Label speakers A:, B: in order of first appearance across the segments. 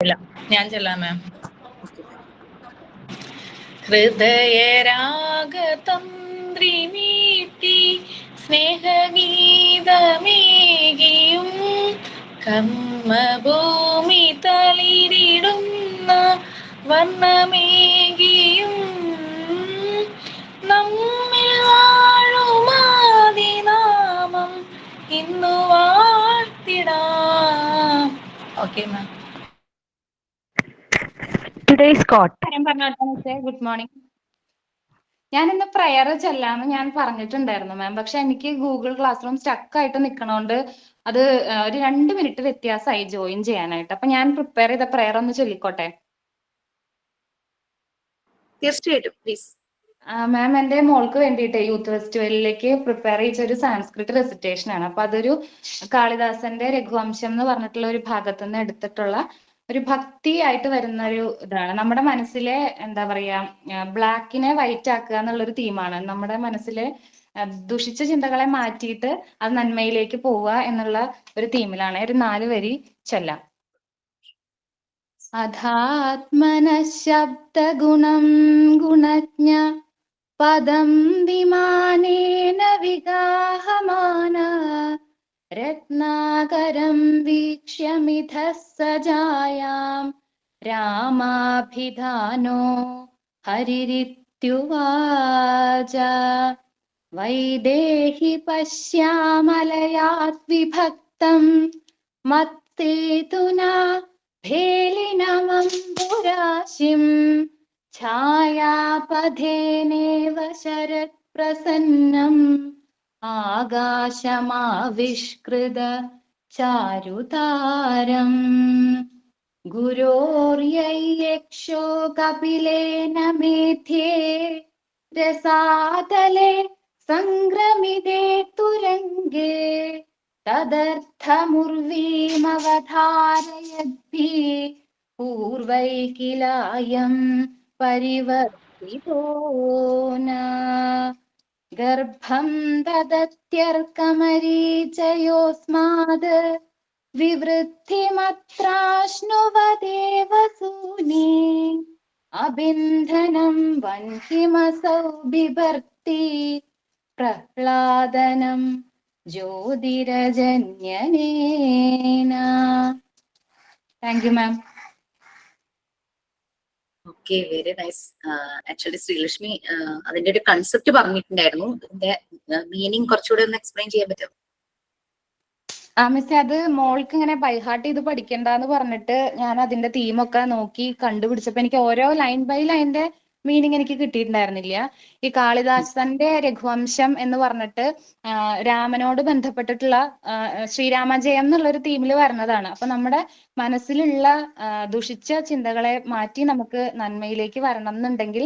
A: ഇല്ല, ഞാൻ ചെല്ലാം മാം. ഹൃദയരാഗതന്ത്രി മീട്ടി സ്നേഹഗീതമേകിയും കർമ്മഭൂമി തളിരിടുന്ന വർണ്ണമേകിയും നമ്മിൽ വാഴുമാതിനാമം ഇന്നു വാഴ്ത്തിടാം. Okay ma'am.
B: Today's quote.
C: Good morning. ഞാൻ ഇന്ന് പ്രയർ ചെല്ലാന്ന് ഞാൻ പറഞ്ഞിട്ടുണ്ടായിരുന്നു മാം, പക്ഷെ എനിക്ക് ഗൂഗിൾ ക്ലാസ് റൂം സ്റ്റക്ക് ആയിട്ട് നിൽക്കണോണ്ട് അത് ഒരു 2 മിനിറ്റ് വ്യത്യാസമായി ജോയിൻ ചെയ്യാനായിട്ട്. അപ്പൊ ഞാൻ പ്രിപ്പയർ ചെയ്ത പ്രയർ ഒന്ന് ചൊല്ലിക്കോട്ടെ?
D: തീർച്ചയായിട്ടും പ്ലീസ്.
C: മാം, എന്റെ മോൾക്ക് വേണ്ടിയിട്ട് യൂത്ത് ഫെസ്റ്റിവലിലേക്ക് പ്രിപ്പയർ ചെയ്ത ഒരു സാൻസ്ക്രിറ്റ് റെസിറ്റേഷൻ ആണ്. അപ്പൊ അതൊരു കാളിദാസന്റെ രഘുവംശം എന്ന് പറഞ്ഞിട്ടുള്ള ഒരു ഭാഗത്തു നിന്ന് എടുത്തിട്ടുള്ള ഒരു ഭക്തി ആയിട്ട് വരുന്ന ഒരു ഇതാണ്. നമ്മുടെ മനസ്സിലെ എന്താ പറയാ, ബ്ലാക്കിനെ വൈറ്റ് ആക്കുക എന്നുള്ളൊരു തീമാണ്. നമ്മുടെ മനസ്സിലെ ദുഷിച്ച ചിന്തകളെ മാറ്റിയിട്ട് അത് നന്മയിലേക്ക് പോവുക എന്നുള്ള ഒരു തീമിലാണ്. ഒരു 4 വരി ചൊല്ലാം. അധാത്മന ശബ്ദഗുണം ഗുണജ്ഞ പദം വിമാനേന വിഗാഹമാന രത്നാകരം വീക്ഷ്യമിധ സജായാം രാമാഭിധാനോ ഹരിരിത്യുവാച വൈദേഹി പശ്യാമലയാത് വിഭക്തം മത്തേതുനാ ഭേലിനമംബുരാശിം ഛായാപഥേനേവ ശരത് പ്രസന്നം ആകാശമാവിഷ്കൃത ചാരുതാരം ഗുരോര്യക്ഷോ കപിലേന മേധ്യേ രസാതലേ സംഗ്രമിതേ തുരംഗേ തദർത്ഥമുർവീമവധാരയദ്ഭി പൂർവൈകിലായം പരിവർത്തിതോ ന ഗർഭം ദദത്യർക്കമരീചയോസ്മാത് വിവൃദ്ധിമത്രാശ്നുവദേവ സൂനേ അബിന്ധനം വൻഹിമസൗ ബിഭർത്തി പ്രഹ്ലാദനം ജ്യോതിരജന്യനേന. Thank you ma'am.
D: Okay, very nice. Actually Sreelakshmi അതിന്റെ ഒരു കൺസെപ്റ്റ് പറഞ്ഞിട്ടുണ്ടായിരുന്നു. ഇതിന്റെ മീനിങ് കുറച്ചുകൂടെ ഒന്ന് എക്സ്പ്ലെയിൻ ചെയ്യാൻ പറ്റുമോ?
C: മിസ്സേ, അത് മോൾക്ക് ഇങ്ങനെ ബൈഹാർട്ട് ചെയ്ത് പഠിക്കണ്ടെന്ന് പറഞ്ഞിട്ട് ഞാൻ അതിന്റെ തീമൊക്കെ നോക്കി കണ്ടുപിടിച്ചപ്പോ എനിക്ക് ഓരോ ലൈൻ ബൈ ലൈൻ്റെ മീനിങ് എനിക്ക് കിട്ടിയിട്ടുണ്ടായിരുന്നില്ല. ഈ കാളിദാസന്റെ രഘുവംശം എന്ന് പറഞ്ഞിട്ട് രാമനോട് ബന്ധപ്പെട്ടിട്ടുള്ള ശ്രീരാമജയം എന്നുള്ളൊരു തീമിൽ വരുന്നതാണ്. അപ്പൊ നമ്മുടെ മനസ്സിലുള്ള ദുഷിച്ച ചിന്തകളെ മാറ്റി നമുക്ക് നന്മയിലേക്ക് വരണം എന്നുണ്ടെങ്കിൽ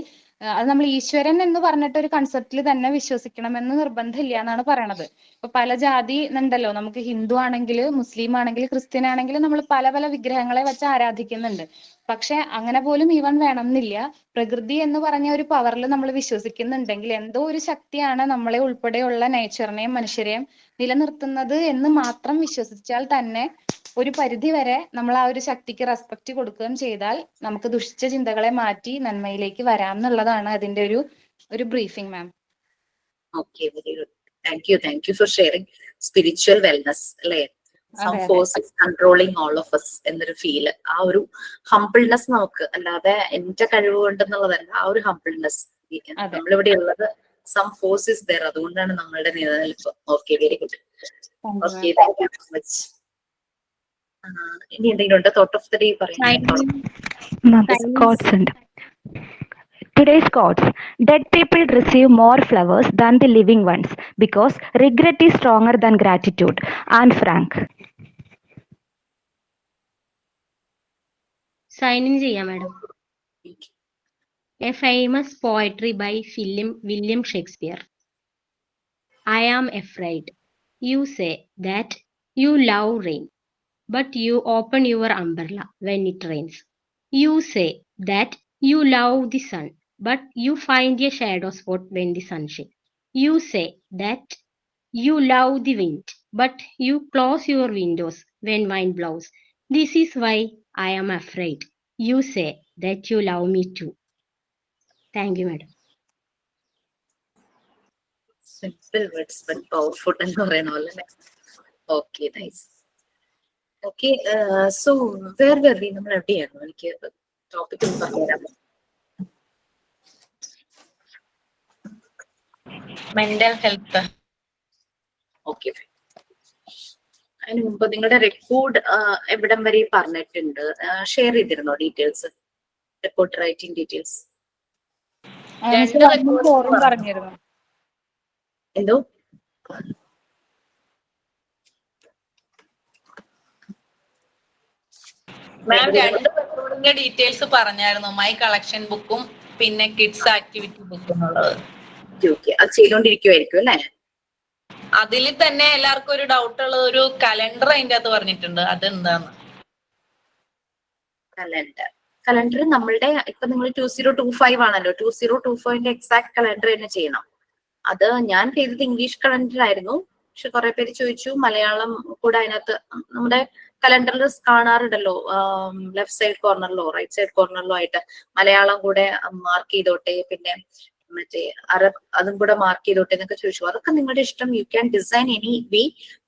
C: അത് നമ്മൾ ഈശ്വരൻ എന്ന് പറഞ്ഞിട്ട് ഒരു കൺസെപ്റ്റിൽ തന്നെ വിശ്വസിക്കണമെന്ന് നിർബന്ധമില്ല എന്നാണ് പറയണത്. ഇപ്പൊ പല ജാതി ഉണ്ടല്ലോ, നമുക്ക് ഹിന്ദു ആണെങ്കിൽ, മുസ്ലിം ആണെങ്കിൽ, ക്രിസ്ത്യൻ ആണെങ്കിൽ നമ്മൾ പല പല വിഗ്രഹങ്ങളെ വെച്ച് ആരാധിക്കുന്നുണ്ട്. പക്ഷെ അങ്ങനെ പോലും ഈവൻ വേണമെന്നില്ല. പ്രകൃതി എന്ന് പറഞ്ഞ ഒരു പവറിൽ നമ്മൾ വിശ്വസിക്കുന്നുണ്ടെങ്കിൽ എന്തോ ഒരു ശക്തിയാണ് നമ്മളെ ഉൾപ്പെടെയുള്ള നേച്ചറിനെയും മനുഷ്യരെയും നിലനിർത്തുന്നത് എന്ന് മാത്രം വിശ്വസിച്ചാൽ തന്നെ ഒരു പരിധി വരെ നമ്മൾ ആ ഒരു ശക്തിക്ക് റെസ്പെക്ട് കൊടുക്കുകയും ചെയ്താൽ നമുക്ക് ദുഷിച്ച ചിന്തകളെ മാറ്റി നന്മയിലേക്ക് വരാം എന്നുള്ളതാണ് അതിന്റെ ഒരു briefing ma'am.
D: Okay, very good. Thank you for sharing. Spiritual wellness അല്ലേ, some force is controlling all of us എന്നൊരു ഫീല്, ആ ഒരു ഹംബിൾനെസ് നമുക്ക്, അല്ലാതെ എന്റെ കഴിവ് കൊണ്ടെന്നുള്ളതല്ല, ആ ഒരു ഹംബിൾനെസ് നമ്മളിവിടെ ഉള്ളത് സം ഫോഴ്സ് ഇസ് ദർ, അതുകൊണ്ടാണ് നമ്മളുടെ നിലനിൽപ്പ്. Okay, very good. Okay, thank you so much. ഇനി എന്തെങ്കിലും ഉണ്ടോ തോട്ട് ഓഫ് ദ ഡേ പറയാൻ?
B: Today's quotes. Dead people receive more flowers than the living ones because regret is stronger than gratitude. Anne Frank.
E: Sign in ചെയ്യാം madam. A famous poetry by William Shakespeare. I am afraid. You say that you love rain, but you open your umbrella when it rains. You say that you love the sun, but you find a shadow spot when the sun shines. You say that you love the wind, but you close your windows when wind blows. This is why I am afraid. You say that you love me too. Thank you, madam.
D: Simple words but powerful എന്ന് പറയുന്ന പോലെ അല്ലേ? Okay, nice. Okay, so where were we? നമ്മൾ എവിടെയായിരുന്നു? എനിക്ക് topic ഒന്ന് പറഞ്ഞുതരാമോ?
A: Mental health.
D: Okay, അതിന് മുമ്പ് നിങ്ങളുടെ റെക്കോർഡ് എവിടം വരെ പറഞ്ഞിട്ടുണ്ട്? ഷെയർ ചെയ്തിരുന്നോ ഡീറ്റെയിൽസ്, റെക്കോർഡ് റൈറ്റിംഗ് ഡീറ്റെയിൽസ്?
C: പറഞ്ഞിരുന്നു.
D: എന്തോ?
A: മാം 2 റെക്കോർഡിന്റെ ഡീറ്റെയിൽസ് പറഞ്ഞായിരുന്നു. മൈ കളക്ഷൻ ബുക്കും പിന്നെ കിഡ്സ് ആക്ടിവിറ്റി ബുക്കും എന്നുള്ളത്.
D: അത് ചെയ്തോണ്ടിരിക്കുവായിരിക്കും അല്ലേ?
A: അതിൽ തന്നെ എല്ലാവർക്കും ഒരു ഡൗട്ട് ഉള്ളത് ഒരു കലണ്ടർ അതിന്റെ അകത്ത് പറഞ്ഞിട്ടുണ്ട്, അതെന്താന്ന്?
D: കലണ്ടർ നമ്മളുടെ ഇപ്പൊ നിങ്ങൾ 2025 ആണല്ലോ, 2025ന്റെ എക്സാക്ട് കലണ്ടർ തന്നെ ചെയ്യണം. അത് ഞാൻ ചെയ്തത് ഇംഗ്ലീഷ് കലണ്ടർ ആയിരുന്നു. പക്ഷെ കുറെ പേര് ചോദിച്ചു മലയാളം കൂടെ അതിനകത്ത്. നമ്മുടെ കലണ്ടറിൽ കാണാറുണ്ടല്ലോ ലെഫ്റ്റ് സൈഡ് കോർണറിലോ റൈറ്റ് സൈഡ് കോർണറിലോ ആയിട്ട് മലയാളം കൂടെ മാർക്ക് ചെയ്തോട്ടെ, പിന്നെ മറ്റേ അറബ് അതും കൂടെ മാർക്ക് ചെയ്തോട്ടെ എന്നൊക്കെ ചോദിച്ചു. അതൊക്കെ നിങ്ങളുടെ ഇഷ്ടം, you can design any way.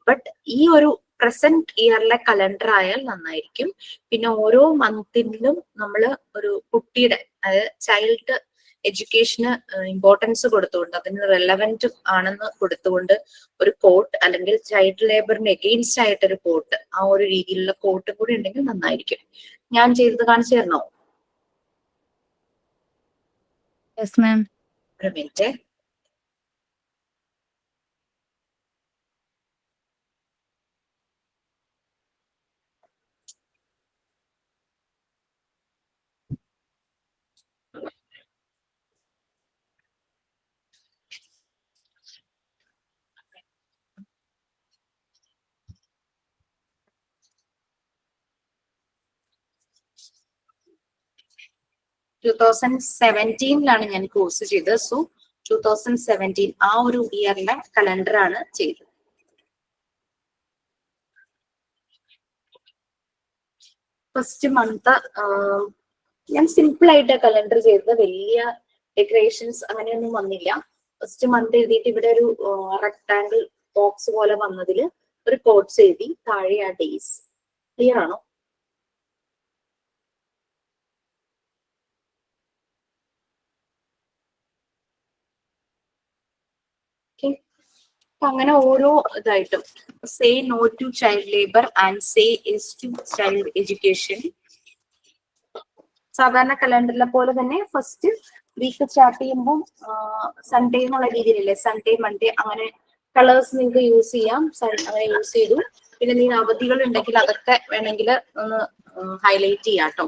D: But ഈ ഒരു പ്രസന്റ് ഇയറിലെ കലണ്ടർ ആയാൽ നന്നായിരിക്കും. പിന്നെ ഓരോ മന്തിലും നമ്മൾ ഒരു കുട്ടിയുടെ, അതായത് ചൈൽഡ് എഡ്യൂക്കേഷന് ഇമ്പോർട്ടൻസ് കൊടുത്തുകൊണ്ട്, അതിന് റെലവെന്റ് ആണെന്ന് കൊടുത്തുകൊണ്ട് ഒരു കോട്ട്, അല്ലെങ്കിൽ ചൈൽഡ് ലേബറിന് എഗെയിൻസ്റ്റ് ആയിട്ടൊരു കോട്ട്, ആ ഒരു രീതിയിലുള്ള കോട്ട് കൂടി ഉണ്ടെങ്കിൽ നന്നായിരിക്കും. ഞാൻ ചെയ്തത് കാണിച്ചു തരണോ?
F: Yes ma'am.
D: ഒരു മിനിറ്റ്. ലാണ് ഞാൻ കോഴ്സ് ചെയ്തത്. സോ 2017 ആ ഒരു ഇയറിലെ കലണ്ടർ ആണ് ചെയ്തത്. ഫസ്റ്റ് മന്ത് ഞാൻ സിമ്പിൾ ആയിട്ട് കലണ്ടർ ചെയ്തത്, വലിയ ഡെക്കറേഷൻസ് അങ്ങനെയൊന്നും വന്നില്ല. ഫസ്റ്റ് മന്ത് എഴുതിയിട്ട് ഇവിടെ ഒരു റെക്ടാങ്കിൾ ബോക്സ് പോലെ വന്നതിൽ ഒരു കോട്ട്സ് എഴുതി, താഴെ ആ ഡേയ്സ്. ക്ലിയർ ആണോ? അങ്ങനെ ഓരോ ഇതായിട്ടും say no to child labour and say yes to child education. സാധാരണ കലണ്ടറിലെ പോലെ തന്നെ ഫസ്റ്റ് വീക്ക് സ്റ്റാർട്ട് ചെയ്യുമ്പോൾ സൺഡേ എന്നുള്ള രീതിയിലല്ലേ, സൺഡേ മൺഡേ അങ്ങനെ കളേഴ്സ് നിങ്ങൾക്ക് യൂസ് ചെയ്യാം. അങ്ങനെ യൂസ് ചെയ്തു. പിന്നെ നിങ്ങൾ അവധികൾ ഉണ്ടെങ്കിൽ അതൊക്കെ വേണമെങ്കിൽ ഒന്ന് ഹൈലൈറ്റ് ചെയ്യാം കേട്ടോ.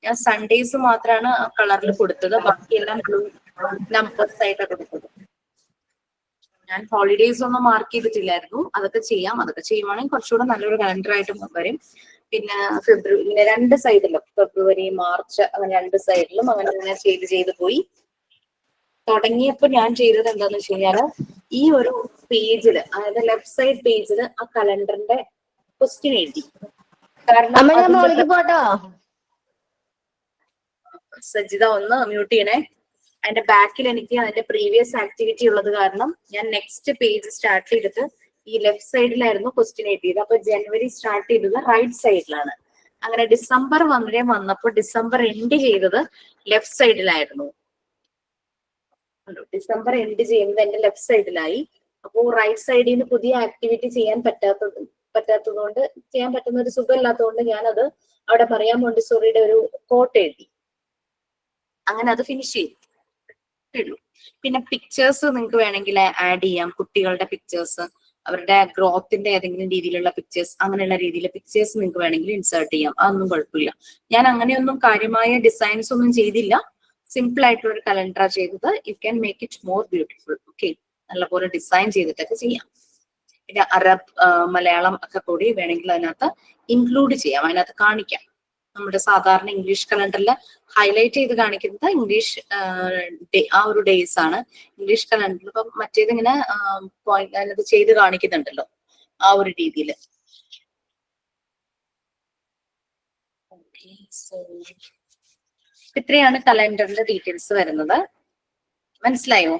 D: ഞാൻ സൺഡേസ് മാത്രമാണ് ആ കളറിൽ കൊടുത്തത്, ബാക്കിയെല്ലാം ബ്ലൂ നമ്പേഴ്സ് ആയിട്ടാണ് കൊടുത്തത്. ഞാൻ ഹോളിഡേയ്സ് ഒന്നും മാർക്ക് ചെയ്തിട്ടില്ലായിരുന്നു. അതൊക്കെ ചെയ്യാം. അതൊക്കെ ചെയ്യുവാണെങ്കിൽ കുറച്ചുകൂടെ നല്ലൊരു കലണ്ടർ ആയിട്ട് വരും. പിന്നെ ഫെബ്രുവരി 2 സൈഡിലും, ഫെബ്രുവരി മാർച്ച് അങ്ങനെ 2 സൈഡിലും അങ്ങനെ ചെയ്ത് പോയി. തുടങ്ങിയപ്പോ ഞാൻ ചെയ്തത് എന്താന്ന് വെച്ച് കഴിഞ്ഞാല്, ഈ ഒരു പേജില്, അതായത് ലെഫ്റ്റ് സൈഡ് പേജില് ആ കലണ്ടറിന്റെ ക്വസ്റ്റ്യൻ എഴുതി. കാരണം സജിത ഒന്ന് മ്യൂട്ട് ചെയ്യണേ. അതിന്റെ ബാക്കിൽ എനിക്ക് അതിന്റെ പ്രീവിയസ് ആക്ടിവിറ്റി ഉള്ളത് കാരണം ഞാൻ നെക്സ്റ്റ് പേജ് സ്റ്റാർട്ട് ചെയ്തിട്ട് ഈ ലെഫ്റ്റ് സൈഡിലായിരുന്നു ക്വസ്റ്റ്യൻ എഴുതിയത്. അപ്പൊ ജനുവരി സ്റ്റാർട്ട് ചെയ്തത് റൈറ്റ് സൈഡിലാണ്. അങ്ങനെ ഡിസംബർ വന്നപ്പോൾ ഡിസംബർ എൻഡ് ചെയ്തത് ലെഫ്റ്റ് സൈഡിലായിരുന്നു. ഡിസംബർ എൻഡ് ചെയ്യുന്നത് എന്റെ ലെഫ്റ്റ് സൈഡിലായി. അപ്പോൾ റൈറ്റ് സൈഡിൽ നിന്ന് പുതിയ ആക്ടിവിറ്റി ചെയ്യാൻ പറ്റാത്തതുകൊണ്ട്, ചെയ്യാൻ പറ്റുന്ന ഒരു സുഖമില്ലാത്തതുകൊണ്ട് ഞാനത് അവിടെ പറയാൻ മോണ്ടിസോറിയുടെ ഒരു കോട്ട് എഴുതി. അങ്ങനെ അത് ഫിനിഷ് ചെയ്തു. പിന്നെ പിക്ചേഴ്സ് നിങ്ങൾക്ക് വേണമെങ്കിൽ ആഡ് ചെയ്യാം. കുട്ടികളുടെ പിക്ചേഴ്സ്, അവരുടെ ഗ്രോത്തിന്റെ ഏതെങ്കിലും രീതിയിലുള്ള പിക്ചേഴ്സ്, അങ്ങനെയുള്ള രീതിയിൽ പിക്ചേഴ്സ് നിങ്ങൾക്ക് വേണമെങ്കിൽ ഇൻസേർട്ട് ചെയ്യാം. അതൊന്നും കുഴപ്പമില്ല. ഞാൻ അങ്ങനെയൊന്നും കാര്യമായ ഡിസൈൻസ് ഒന്നും ചെയ്തില്ല. സിമ്പിൾ ആയിട്ടുള്ള ഒരു കലണ്ടർ ചെയ്തത്. You can make it more beautiful. Okay, നല്ലപോലെ ഡിസൈൻ ചെയ്തിട്ടൊക്കെ ചെയ്യാം. പിന്നെ അറബ്, മലയാളം ഒക്കെ കൂടി വേണമെങ്കിൽ അതിനകത്ത് ഇൻക്ലൂഡ് ചെയ്യാം, അതിനകത്ത് കാണിക്കാം. നമ്മുടെ സാധാരണ ഇംഗ്ലീഷ് കലണ്ടറിൽ ഹൈലൈറ്റ് ചെയ്ത് കാണിക്കുന്നത് ഇംഗ്ലീഷ് ആ ഒരു ഡേയ്സ് ആണ്. ഇംഗ്ലീഷ് കലണ്ടറിൽ ഇപ്പം മറ്റേത് ഇങ്ങനെ അതിനകത്ത് ചെയ്ത് കാണിക്കുന്നുണ്ടല്ലോ, ആ ഒരു രീതിയിൽ. സോ ഇത്രയാണ് കലണ്ടറിന്റെ ഡീറ്റെയിൽസ് വരുന്നത്. മനസ്സിലായോ?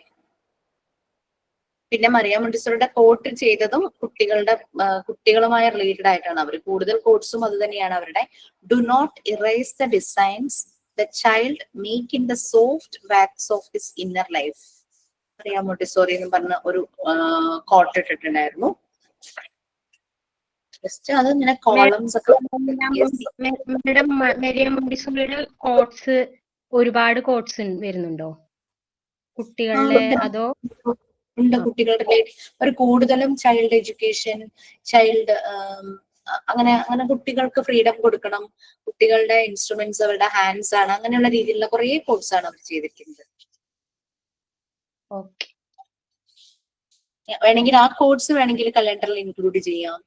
D: പിന്നെ മറിയ മോണ്ടിസോറിയുടെ കോട്ട് ചെയ്തതും കുട്ടികളുമായി റിലേറ്റഡ് ആയിട്ടാണ്. അവർ കൂടുതൽ കോട്ട്സും അത് തന്നെയാണ് അവരുടെ. Do not erase the designs the child make in the soft wax of his inner life. Maria Montessori എന്ന് പറഞ്ഞ ഒരു കോട്ട് ഇട്ടിട്ടുണ്ടായിരുന്നു. ജസ്റ്റ് അത് ഇങ്ങനെ കോളംസ് ഒക്കെ.
E: മരിയം മോണ്ടിസോറിയുടെ കോട്സ് ഒരുപാട് കോട്സ് വരുന്നുണ്ടോ കുട്ടികളുടെ? അതോ
D: ഉണ്ട്, കുട്ടികളുടെ ഒരു കൂടുതലും ചൈൽഡ് എഡ്യൂക്കേഷൻ, ചൈൽഡ് അങ്ങനെ അങ്ങനെ കുട്ടികൾക്ക് ഫ്രീഡം കൊടുക്കണം, കുട്ടികളുടെ ഇൻസ്ട്രുമെന്റ്സ് അവരുടെ ഹാൻഡ്സ് ആണ്, അങ്ങനെയുള്ള രീതിയിലുള്ള കുറെ കോഴ്സ് ആണ് അവർ ചെയ്തിരിക്കുന്നത്.
E: ഓക്കെ,
D: വേണമെങ്കിൽ ആ കോഴ്സ് വേണമെങ്കിൽ കലണ്ടറിൽ ഇൻക്ലൂഡ് ചെയ്യാം.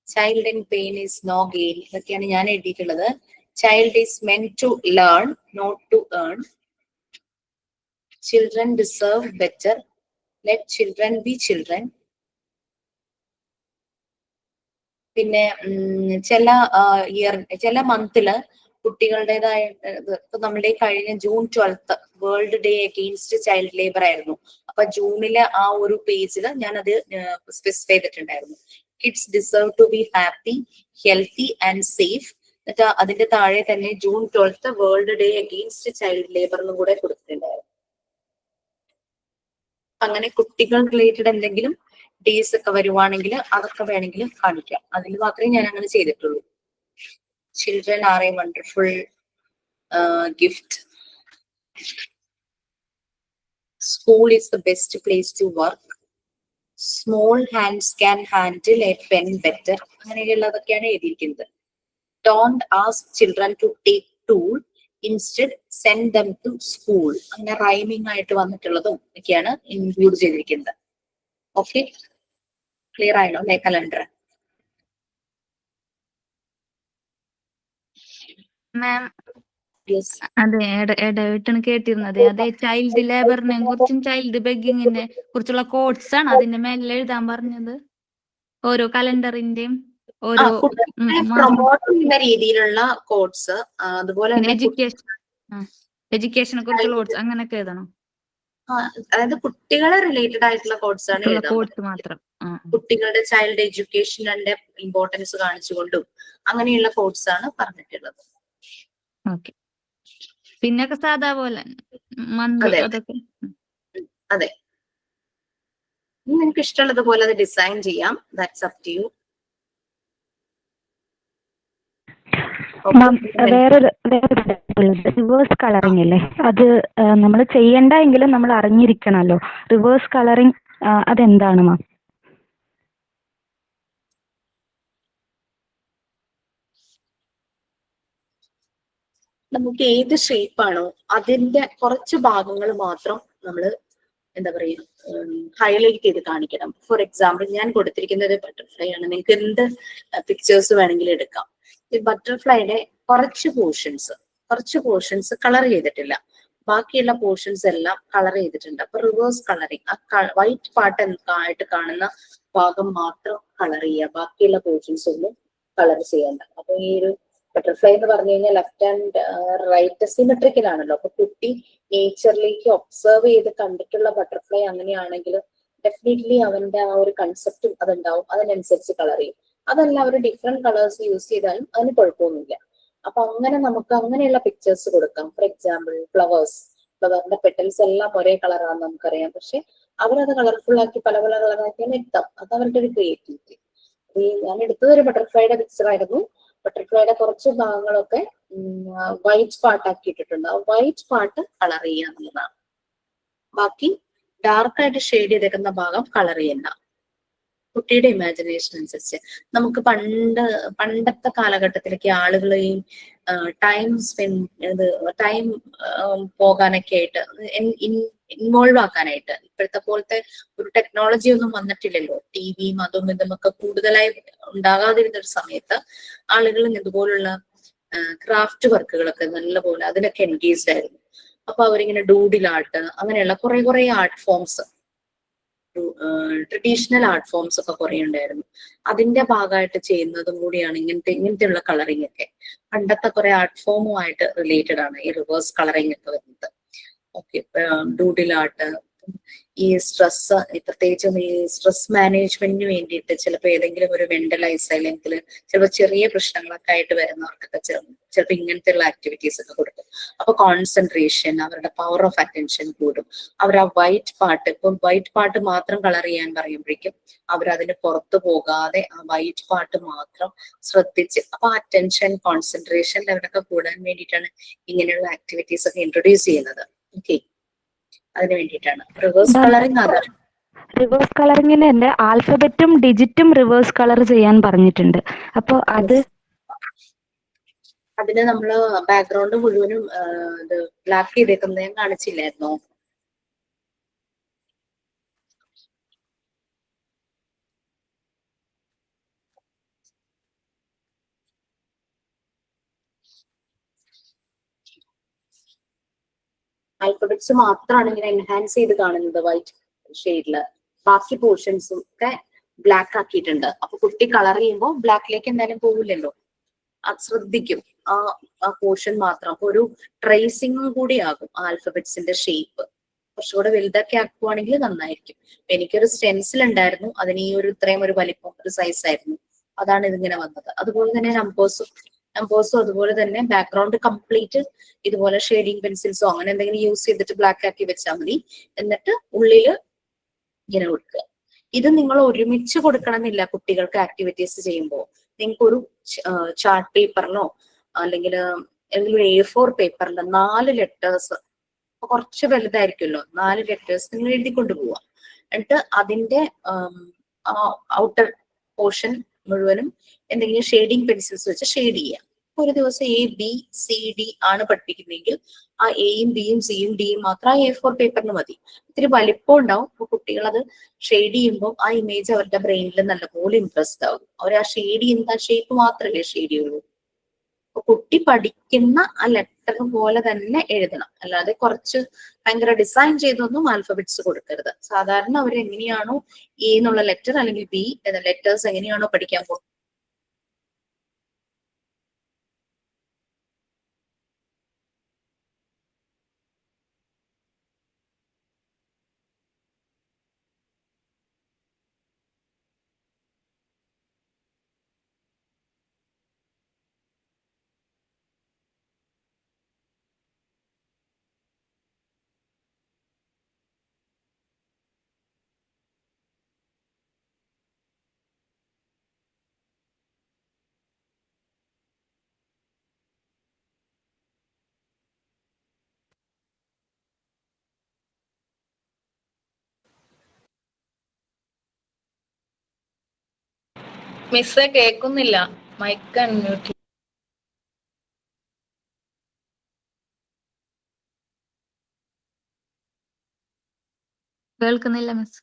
D: Child in pain is no gain, ഇതൊക്കെയാണ് ഞാൻ എഴുതിയിട്ടുള്ളത്. Child is meant to learn, not to earn. Children deserve better. Let children be children. പിന്നെ ചില മന്തില് കുട്ടികളുടേതായ ഇപ്പൊ നമ്മുടെ കഴിഞ്ഞ June 12 world day against child labour ആയിരുന്നു. അപ്പൊ ജൂണിലെ ആ ഒരു പേജില് ഞാൻ അത് സ്പെസിഫൈ ചെയ്തിട്ടുണ്ടായിരുന്നു. Kids deserve to be happy, healthy and safe. എന്നിട്ട് അതിന്റെ താഴെ തന്നെ June 12 world day against child labour എന്നും കൂടെ കൊടുത്തിട്ടുണ്ടായിരുന്നു. അങ്ങനെ കുട്ടികൾ റിലേറ്റഡ് എന്തെങ്കിലും ഡേയ്സ് ഒക്കെ വരുവാണെങ്കിൽ അതൊക്കെ വേണമെങ്കിൽ കാണിക്കാം. അതിൽ മാത്രമേ ഞാൻ അങ്ങനെ ചെയ്തിട്ടുള്ളൂ. Children are a wonderful gift. School is the best place to work. Small hands can handle a pen better. അങ്ങനെയുള്ളതൊക്കെയാണ് എഴുതിയിരിക്കുന്നത്. Don't ask children to take tool, instead send them to school. അങ്ങനെ റൈമിംഗ് ആയിട്ട് വന്നിട്ടുള്ളതും ഒക്കെയാണ് include ചെയ്തിരിക്കുന്നത്. Okay, clear ആയല്ലോ അല്ലെ calendar?
F: Ma'am
D: yes.
F: അതെ, ഇടവിട്ടാണ് കേട്ടിരുന്നത്. അതെ, ചൈൽഡ് ലേബറിനെ കുറിച്ചും ചൈൽഡ് ബെഗിങ്ങിനെ കുറിച്ചുള്ള കോഡ്സ് ആണ് അതിന്റെ മേലെ എഴുതാൻ പറഞ്ഞത്. ഓരോ കലണ്ടറിന്റെയും ഓരോ
D: പ്രൊമോട്ട് ചെയ്യുന്ന രീതിയിലുള്ള കോഡ്സ്, അതുപോലെ തന്നെ
F: എഡ്യൂക്കേഷനെ കുറിച്ചുള്ള കോഡ്സ് അങ്ങനെയൊക്കെ എഴുതണം.
D: അതായത് കുട്ടികളെ റിലേറ്റഡ് ആയിട്ടുള്ള കോഡ്സ് ആണ്
F: കോഡ്സ് മാത്രം.
D: കുട്ടികളുടെ ചൈൽഡ് എഡ്യൂക്കേഷന്റെ ഇമ്പോർട്ടൻസ് കാണിച്ചുകൊണ്ടും അങ്ങനെയുള്ള കോഡ്സ് ആണ് പറഞ്ഞിട്ടുള്ളത്.
F: ഓക്കെ, പിന്നൊക്കെ സാധാ പോലെ അതൊക്കെ.
D: അതെ, നിങ്ങൾക്ക് ഇഷ്ടമുള്ളത് പോലെ അത് ഡിസൈൻ ചെയ്യാം. That's up to you.
B: വേറൊരു റിവേഴ്സ് കളറിംഗ് ഇല്ലേ, അത് നമ്മൾ ചെയ്യണ്ട എങ്കിലും നമ്മൾ അറിഞ്ഞിരിക്കണമല്ലോ. റിവേഴ്സ് കളറിംഗ് അതെന്താണ് മാം?
D: നമുക്ക് ഏത് ഷേപ്പാണോ അതിന്റെ കുറച്ച് ഭാഗങ്ങൾ മാത്രം നമ്മൾ എന്താ പറയുക ഹൈലൈറ്റ് ചെയ്ത് കാണിക്കണം. ഫോർ എക്സാമ്പിൾ ഞാൻ കൊടുത്തിരിക്കുന്നത് ബട്ടർഫ്ലൈ ആണ്. നിങ്ങൾക്ക് എന്ത് പിക്ചേഴ്സ് വേണമെങ്കിലും എടുക്കാം. ഈ ബട്ടർഫ്ലൈയുടെ കുറച്ച് പോർഷൻസ് കളർ ചെയ്തിട്ടില്ല, ബാക്കിയുള്ള പോർഷൻസ് എല്ലാം കളർ ചെയ്തിട്ടുണ്ട്. അപ്പൊ റിവേഴ്സ് കളറിങ്, ആ വൈറ്റ് പാർട്ട് ആയിട്ട് കാണുന്ന ഭാഗം മാത്രം കളർ ചെയ്യുക, ബാക്കിയുള്ള പോർഷൻസ് ഒന്നും കളർ ചെയ്യണ്ട. അപ്പൊ ഈ ഒരു ബട്ടർഫ്ലൈ എന്ന് പറഞ്ഞു കഴിഞ്ഞാൽ ലെഫ്റ്റ് ആൻഡ് റൈറ്റ് സിമെട്രിക്കലാണല്ലോ. അപ്പൊ കുട്ടി നേച്ചറിലേക്ക് ഒബ്സർവ് ചെയ്ത് കണ്ടിട്ടുള്ള ബട്ടർഫ്ലൈ അങ്ങനെയാണെങ്കിൽ ഡെഫിനറ്റ്ലി അവന്റെ ആ ഒരു കൺസെപ്റ്റും അതുണ്ടാവും, അതിനനുസരിച്ച് കളർ ചെയ്യും. അതല്ല അവർ ഡിഫറെന്റ് കളേഴ്സ് യൂസ് ചെയ്താലും അതിന് കുഴപ്പമൊന്നുമില്ല. അപ്പൊ അങ്ങനെ നമുക്ക് അങ്ങനെയുള്ള പിക്ചേഴ്സ് കൊടുക്കാം. ഫോർ എക്സാമ്പിൾ ഫ്ലവറിന്റെ പെറ്റൽസ് എല്ലാം ഒരേ കളറാണെന്ന് നമുക്കറിയാം, പക്ഷെ അവരത് കളർഫുൾ ആക്കി പല പല കളറാക്കിയാൽ എത്താം. അത് അവരുടെ ഒരു ക്രിയേറ്റിവിറ്റി. ഞാൻ എടുത്തത് ഒരു ബട്ടർഫ്ലൈയുടെ പിക്ചർ ആയിരുന്നു. ബട്ടർഫ്ലൈയുടെ കുറച്ച് ഭാഗങ്ങളൊക്കെ വൈറ്റ് പാർട്ട് ആക്കിയിട്ടിട്ടുണ്ട്. ആ വൈറ്റ് പാർട്ട് കളർ ചെയ്യുക എന്നുള്ളതാണ്. ബാക്കി ഡാർക്കായിട്ട് ഷെയ്ഡ് ചെയ്തേക്കുന്ന ഭാഗം കളർ ചെയ്യണ്ട. കുട്ടിയുടെ ഇമാജിനേഷൻ അനുസരിച്ച് നമുക്ക് പണ്ടത്തെ കാലഘട്ടത്തിലേക്ക് ആളുകൾ ഈ ടൈം പോകാനൊക്കെ ആയിട്ട് ഇൻവോൾവ് ആക്കാനായിട്ട് ഇപ്പോഴത്തെ പോലത്തെ ഒരു ടെക്നോളജി ഒന്നും വന്നിട്ടില്ലല്ലോ. ടിവിയും അതും ഇതുമൊക്കെ കൂടുതലായി ഉണ്ടാകാതിരുന്ന ഒരു സമയത്ത് ആളുകൾ ഇതുപോലുള്ള ക്രാഫ്റ്റ് വർക്കുകളൊക്കെ നല്ലപോലെ അതിലൊക്കെ എൻഗേജ്ഡ് ആയിരുന്നു. അപ്പൊ അവരിങ്ങനെ ഡൂഡിൽ ആർട്ട് അങ്ങനെയുള്ള കുറെ art forms traditional art forms ഒക്കെ കുറെ ഉണ്ടായിരുന്നു. അതിന്റെ ഭാഗമായിട്ട് ചെയ്യുന്നതും കൂടിയാണ് ഇങ്ങനത്തെയുള്ള കളറിംഗ് ഒക്കെ. പണ്ടത്തെ കുറെ ആർട്ട് ഫോമുമായിട്ട് റിലേറ്റഡ് ആണ് ഈ റിവേഴ്സ് കളറിംഗ് ഒക്കെ വരുന്നത്. ഓക്കെ, ഡൂഡിൽ ആർട്ട്, ഈ സ്ട്രെസ്, പ്രത്യേകിച്ചും ഈ സ്ട്രെസ് മാനേജ്മെന്റിന് വേണ്ടിയിട്ട് ചിലപ്പോൾ ഏതെങ്കിലും ഒരു മെന്റലൈസ് അല്ലെങ്കിൽ ചിലപ്പോൾ ചെറിയ പ്രശ്നങ്ങളൊക്കെ ആയിട്ട് വരുന്നവർക്കൊക്കെ ചിലപ്പോൾ ഇങ്ങനത്തെയുള്ള ആക്ടിവിറ്റീസ് ഒക്കെ കൊടുക്കും. അപ്പൊ കോൺസെൻട്രേഷൻ, അവരുടെ പവർ ഓഫ് അറ്റൻഷൻ കൂടും. അവർ ആ വൈറ്റ് പാർട്ട്, ഇപ്പം വൈറ്റ് പാർട്ട് മാത്രം കളർ ചെയ്യാൻ പറയുമ്പോഴേക്കും അവരതിന് പുറത്തു പോകാതെ ആ വൈറ്റ് പാർട്ട് മാത്രം ശ്രദ്ധിച്ച്, അപ്പൊ അറ്റൻഷൻ കോൺസെൻട്രേഷൻ ലെവലൊക്കെ കൂടാൻ വേണ്ടിയിട്ടാണ് ഇങ്ങനെയുള്ള ആക്ടിവിറ്റീസ് ഒക്കെ ഇൻട്രൊഡ്യൂസ് ചെയ്യുന്നത്. ഓക്കെ, അതിന് വേണ്ടിയിട്ടാണ് റിവേഴ്സ് കളറിംഗ്. അതാണ്
B: റിവേഴ്സ് കളറിങ്ങിൽ തന്നെ ആൽഫബറ്റും ഡിജിറ്റും റിവേഴ്സ് കളർ ചെയ്യാൻ പറഞ്ഞിട്ടുണ്ട്. അപ്പൊ
D: അതിന് നമ്മള് ബാക്ക്ഗ്രൗണ്ട് മുഴുവനും ഇത് ബ്ലാക്ക് ചെയ്തേക്കുന്നത് ഞാൻ കാണിച്ചില്ലായിരുന്നോ? ആൽഫബറ്റ്സ് മാത്രമാണ് ഇങ്ങനെ എൻഹാൻസ് ചെയ്ത് കാണുന്നത് വൈറ്റ് ഷെയ്ഡില്. ബാക്കി പോർഷൻസും ഒക്കെ ബ്ലാക്ക് ആക്കിയിട്ടുണ്ട്. അപ്പൊ കുട്ടി കളർ ചെയ്യുമ്പോൾ ബ്ലാക്കിലേക്ക് എന്തായാലും പോകില്ലല്ലോ, അത് ശ്രദ്ധിക്കും ആ പോർഷൻ മാത്രം. അപ്പൊ ഒരു ട്രേസിംഗും കൂടി ആകും ആൽഫബറ്റ്സിന്റെ ഷേപ്പ്. കുറച്ചുകൂടെ വലുതൊക്കെ ആക്കുവാണെങ്കിൽ നന്നായിരിക്കും. എനിക്കൊരു സ്റ്റെൻസിൽ ഉണ്ടായിരുന്നു, അതിന് ഈ ഒരു ഇത്രയും ഒരു വലിപ്പം, ഒരു സൈസ് ആയിരുന്നു. അതാണ് ഇതിങ്ങനെ വന്നത്. അതുപോലെ തന്നെ നമ്പേഴ്സും അതുപോലെ തന്നെ ബാക്ക്ഗ്രൗണ്ട് കംപ്ലീറ്റ് ഇതുപോലെ ഷെയ്ഡിങ് പെൻസിൽസോ അങ്ങനെ എന്തെങ്കിലും യൂസ് ചെയ്തിട്ട് ബ്ലാക്ക് ആക്കി വെച്ചാൽ മതി. എന്നിട്ട് ഉള്ളില് ഇങ്ങനെ കൊടുക്കുക. ഇത് നിങ്ങൾ ഒരുമിച്ച് കൊടുക്കണമെന്നില്ല കുട്ടികൾക്ക് ആക്ടിവിറ്റീസ് ചെയ്യുമ്പോൾ. നിങ്ങൾക്ക് ഒരു ചാർട്ട് പേപ്പറിനോ അല്ലെങ്കിൽ ഏതെങ്കിലും A4 പേപ്പറിൽ 4 ലെറ്റേഴ്സ്, കുറച്ച് വലുതായിരിക്കുമല്ലോ, 4 ലെറ്റേഴ്സ് നിങ്ങൾ എഴുതി കൊണ്ടുപോവുക. എന്നിട്ട് അതിന്റെ ഔട്ടർ പോർഷൻ മുഴുവനും എന്തെങ്കിലും ഷെയ്ഡിങ് പെൻസിൽസ് വെച്ച് ഷെയ്ഡ് ചെയ്യുക. ഒരു ദിവസം ABCD ആണ് പഠിപ്പിക്കുന്നതെങ്കിൽ ആ എയും ബിയും സിയും ഡിയും മാത്രം ആ A4 പേപ്പറിന് മതി. ഇത്തിരി വലിപ്പം ഉണ്ടാവും. അപ്പൊ കുട്ടികൾ അത് ഷെയ്ഡ് ചെയ്യുമ്പോൾ ആ ഇമേജ് അവരുടെ ബ്രെയിനിൽ നല്ലപോലെ ഇംപ്രസ്ഡ് ആവും. അവർ ആ ഷെയ്ഡ് ചെയ്യുന്ന ആ ഷേപ്പ് മാത്രമല്ലേ ഷെയ്ഡ് ചെയ്യുള്ളൂ. അപ്പൊ കുട്ടി പഠിക്കുന്ന ആ ലെറ്റർ പോലെ തന്നെ എഴുതണം. അല്ലാതെ കുറച്ച് ഭയങ്കര ഡിസൈൻ ചെയ്തൊന്നും ആൽഫബറ്റ്സ് കൊടുക്കരുത്. സാധാരണ അവർ എങ്ങനെയാണോ എ എന്നുള്ള ലെറ്റർ അല്ലെങ്കിൽ ബി എന്ന ലെറ്റേഴ്സ് എങ്ങനെയാണോ പഠിക്കാൻ പോകുന്നത്
A: മിസ്സേ കേൾക്കുന്നില്ല, മൈക്ക് അൺമ്യൂട്ട്.
F: കേൾക്കുന്നില്ല മിസ്.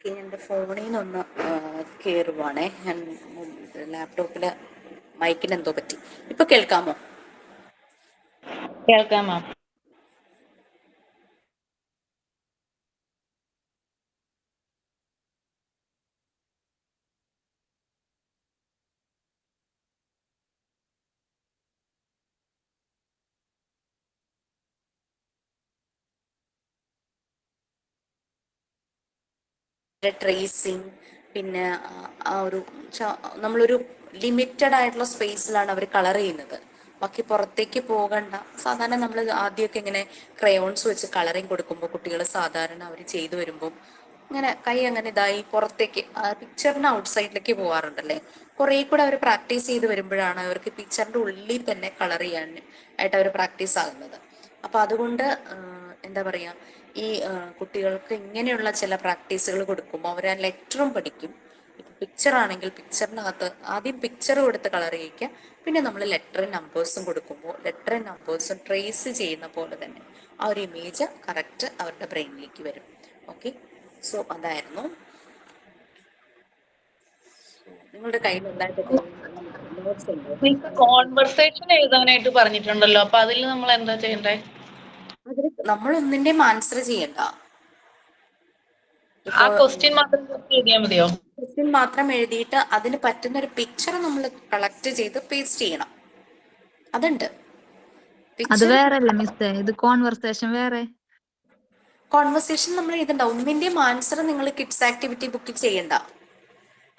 D: എൻ്റെ ഫോണിൽ നിന്നൊന്ന് കയറുവാണേ. ഞാൻ ലാപ്ടോപ്പില് മൈക്കിന് എന്തോ പറ്റി. ഇപ്പൊ കേൾക്കാമോ?
A: കേൾക്കാം മാം.
D: ട്രേസിങ്, പിന്നെ ആ ഒരു നമ്മളൊരു ലിമിറ്റഡ് ആയിട്ടുള്ള സ്പേസിലാണ് അവർ കളർ ചെയ്യുന്നത്. ബാക്കി പുറത്തേക്ക് പോകണ്ട. സാധാരണ നമ്മൾ ആദ്യമൊക്കെ ഇങ്ങനെ ക്രയോൺസ് വെച്ച് കളറിങ് കൊടുക്കുമ്പോൾ കുട്ടികൾ സാധാരണ അവർ ചെയ്തു വരുമ്പോൾ ഇങ്ങനെ കൈ അങ്ങനെ ഇതായി പുറത്തേക്ക് പിക്ചറിന് ഔട്ട്സൈഡിലേക്ക് പോകാറുണ്ടല്ലേ. കുറേ കൂടെ അവർ പ്രാക്ടീസ് ചെയ്ത് വരുമ്പോഴാണ് അവർക്ക് പിക്ചറിന്റെ ഉള്ളിൽ തന്നെ കളർ ചെയ്യാൻ ആയിട്ട് അവർ പ്രാക്ടീസ് ആകുന്നത്. അപ്പൊ അതുകൊണ്ട് എന്താ പറയാ, ഈ കുട്ടികൾക്ക് ഇങ്ങനെയുള്ള ചില പ്രാക്ടീസുകൾ കൊടുക്കുമ്പോൾ അവർ ആ ലെറ്ററും പഠിക്കും. ഇപ്പൊ പിക്ചർ ആണെങ്കിൽ പിക്ചറിനകത്ത് ആദ്യം പിക്ചർ കൊടുത്ത് കളർ ചെയ്യിക്കുക, പിന്നെ നമ്മൾ ലെറ്ററും നമ്പേഴ്സും കൊടുക്കുമ്പോൾ ലെറ്ററും നമ്പേഴ്സും ട്രേസ് ചെയ്യുന്ന പോലെ തന്നെ ആ ഒരു ഇമേജ് കറക്റ്റ് അവരുടെ ബ്രെയിനിലേക്ക് വരും. ഓക്കെ, സോ അതായിരുന്നു. നിങ്ങളുടെ കയ്യിൽ എന്തായിട്ട് നോട്ട്സ് ഉണ്ടോ?
A: നിങ്ങൾക്ക് കോൺവെർസേഷൻ എഴുതാനായിട്ട് പറഞ്ഞിട്ടുണ്ടല്ലോ, അപ്പൊ അതിൽ നമ്മൾ എന്താ ചെയ്യണ്ടേ?
D: അതിൽ നമ്മൾ ഒന്നിന്റെയും ആൻസർ ചെയ്യണ്ട.
A: ആ ക്വസ്റ്റ്യൻ മാത്രം എഴുതിയാൽ മതിയോ?
D: ക്വസ്റ്റ്യൻ മാത്രം എഴുതിയിട്ട് അതിന് പറ്റുന്ന ഒരു പിക്ചർ നമ്മൾ കളക്ട് ചെയ്ത് പേസ്റ്റ് ചെയ്യണം. അതുണ്ട്.
F: അത് വേറെ അല്ല മിസ്, ഇത് കോൺവെർസേഷൻ വേറെ.
D: കോൺവെർസേഷൻ നമ്മൾ എഴുതണ്ട. ഒന്നിന്റെയും ആൻസർ നിങ്ങൾ കിഡ്സ് ആക്ടിവിറ്റി ബുക്കിൽ ചെയ്യണ്ട.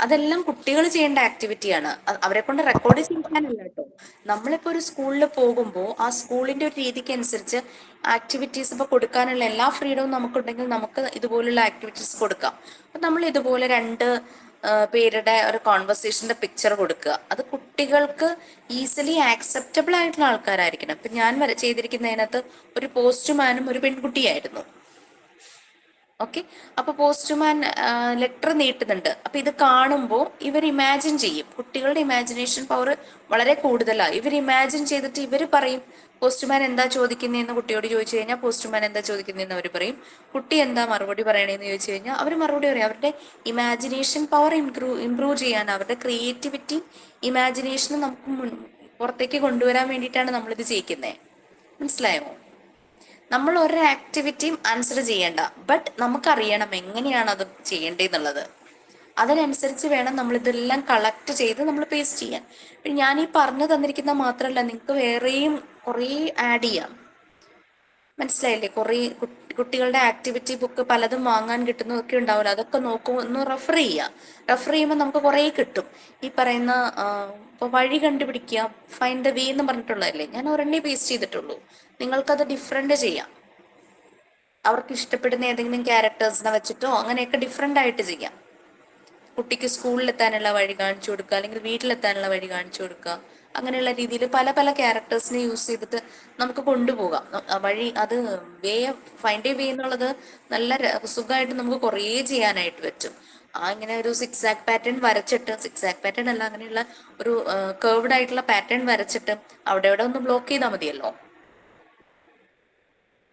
D: അതെല്ലാം കുട്ടികൾ ചെയ്യേണ്ട ആക്ടിവിറ്റിയാണ്. അവരെ കൊണ്ട് റെക്കോർഡ് ചെയ്യിക്കാനല്ല കേട്ടോ. നമ്മളിപ്പോ ഒരു സ്കൂളിൽ പോകുമ്പോൾ ആ സ്കൂളിന്റെ ഒരു രീതിക്ക് അനുസരിച്ച് ആക്ടിവിറ്റീസ് ഇപ്പൊ കൊടുക്കാനുള്ള എല്ലാ ഫ്രീഡവും നമുക്കുണ്ടെങ്കിൽ നമുക്ക് ഇതുപോലുള്ള ആക്ടിവിറ്റീസ് കൊടുക്കാം. അപ്പൊ നമ്മൾ ഇതുപോലെ 2 പേരുടെ ഒരു കോൺവെർസേഷന്റെ പിക്ചർ കൊടുക്കുക. അത് കുട്ടികൾക്ക് ഈസിലി ആക്സെപ്റ്റബിൾ ആയിട്ടുള്ള ആൾക്കാരായിരിക്കണം. ഇപ്പൊ ഞാൻ ചെയ്തിരിക്കുന്നതിനകത്ത് ഒരു പോസ്റ്റ്മാനും ഒരു പെൺകുട്ടിയായിരുന്നു. ഓക്കെ, അപ്പൊ പോസ്റ്റ്മാൻ ലെറ്റർ നീട്ടുന്നുണ്ട്. അപ്പൊ ഇത് കാണുമ്പോൾ ഇവർ ഇമാജിൻ ചെയ്യും. കുട്ടികളുടെ ഇമാജിനേഷൻ പവർ വളരെ കൂടുതലാണ്. ഇവർ ഇമാജിൻ ചെയ്തിട്ട് ഇവർ പറയും പോസ്റ്റ്മാൻ എന്താ ചോദിക്കുന്നതെന്ന് കുട്ടിയോട് ചോദിച്ചു കഴിഞ്ഞാൽ പോസ്റ്റ്മാൻ എന്താ ചോദിക്കുന്നതെന്ന് അവർ പറയും. കുട്ടി എന്താ മറുപടി പറയണേന്ന് ചോദിച്ചു കഴിഞ്ഞാൽ അവർ മറുപടി പറയും. അവരുടെ ഇമാജിനേഷൻ പവർ ഇംപ്രൂവ് ചെയ്യാൻ, അവരുടെ ക്രിയേറ്റിവിറ്റി ഇമാജിനേഷനും നമുക്ക് പുറത്തേക്ക് കൊണ്ടുവരാൻ വേണ്ടിയിട്ടാണ് നമ്മളിത് ചെയ്യിക്കുന്നത്. മനസ്സിലായോ? നമ്മൾ ഒരു ആക്ടിവിറ്റിയും ആൻസർ ചെയ്യേണ്ട, ബട്ട് നമുക്കറിയണം എങ്ങനെയാണ് അത് ചെയ്യേണ്ടതെന്നുള്ളത്. അതിനനുസരിച്ച് വേണം നമ്മൾ ഇതെല്ലാം കളക്ട് ചെയ്ത് നമ്മൾ പേസ്റ്റ് ചെയ്യാൻ. ഞാൻ ഈ പറഞ്ഞു തന്നിരിക്കുന്ന മാത്രമല്ല, നിങ്ങൾക്ക് വേറെയും കുറേ ആഡ് ചെയ്യാം. മനസ്സിലായില്ലേ? കുറേ കുട്ടികളുടെ ആക്ടിവിറ്റി ബുക്ക് പലതും വാങ്ങാൻ കിട്ടുന്നതൊക്കെ ഉണ്ടാവില്ല. അതൊക്കെ നോക്കും, ഒന്ന് റെഫർ ചെയ്യുക. റെഫർ ചെയ്യുമ്പോൾ നമുക്ക് കുറേ കിട്ടും. ഈ പറയുന്ന ഇപ്പോൾ വഴി കണ്ടുപിടിക്കുക, ഫൈൻഡ് ദ വേ എന്ന് പറഞ്ഞിട്ടുള്ളതല്ലേ, ഞാൻ ഒരെണ്ണേ പേസ്റ്റ് ചെയ്തിട്ടുള്ളൂ. നിങ്ങൾക്കത് ഡിഫറെന്റ് ചെയ്യാം. അവർക്ക് ഇഷ്ടപ്പെടുന്ന ഏതെങ്കിലും ക്യാരക്ടേഴ്സിനെ വെച്ചിട്ടോ അങ്ങനെയൊക്കെ ഡിഫറെന്റ് ആയിട്ട് ചെയ്യാം. കുട്ടിക്ക് സ്കൂളിലെത്താനുള്ള വഴി കാണിച്ചു കൊടുക്കുക, അല്ലെങ്കിൽ വീട്ടിലെത്താനുള്ള വഴി കാണിച്ചു കൊടുക്കുക. അങ്ങനെയുള്ള രീതിയിൽ പല പല ക്യാരക്ടേഴ്സിനെ യൂസ് ചെയ്തിട്ട് നമുക്ക് കൊണ്ടുപോകാം വഴി. അത് ഫൈൻഡ് എ വേ എന്നുള്ളത് നല്ല സുഖമായിട്ട് നമുക്ക് കുറേ ചെയ്യാനായിട്ട് പറ്റും. ഇങ്ങനെ ഒരു സിക്സാക് പാറ്റേൺ വരച്ചിട്ട്, സിക്സാക് പാറ്റേൺ അല്ല, അങ്ങനെയുള്ള ഒരു കർവ്ഡ് ആയിട്ടുള്ള പാറ്റേൺ വരച്ചിട്ട് അവിടെ ഒന്ന് ബ്ലോക്ക് ചെയ്താൽ മതിയല്ലോ.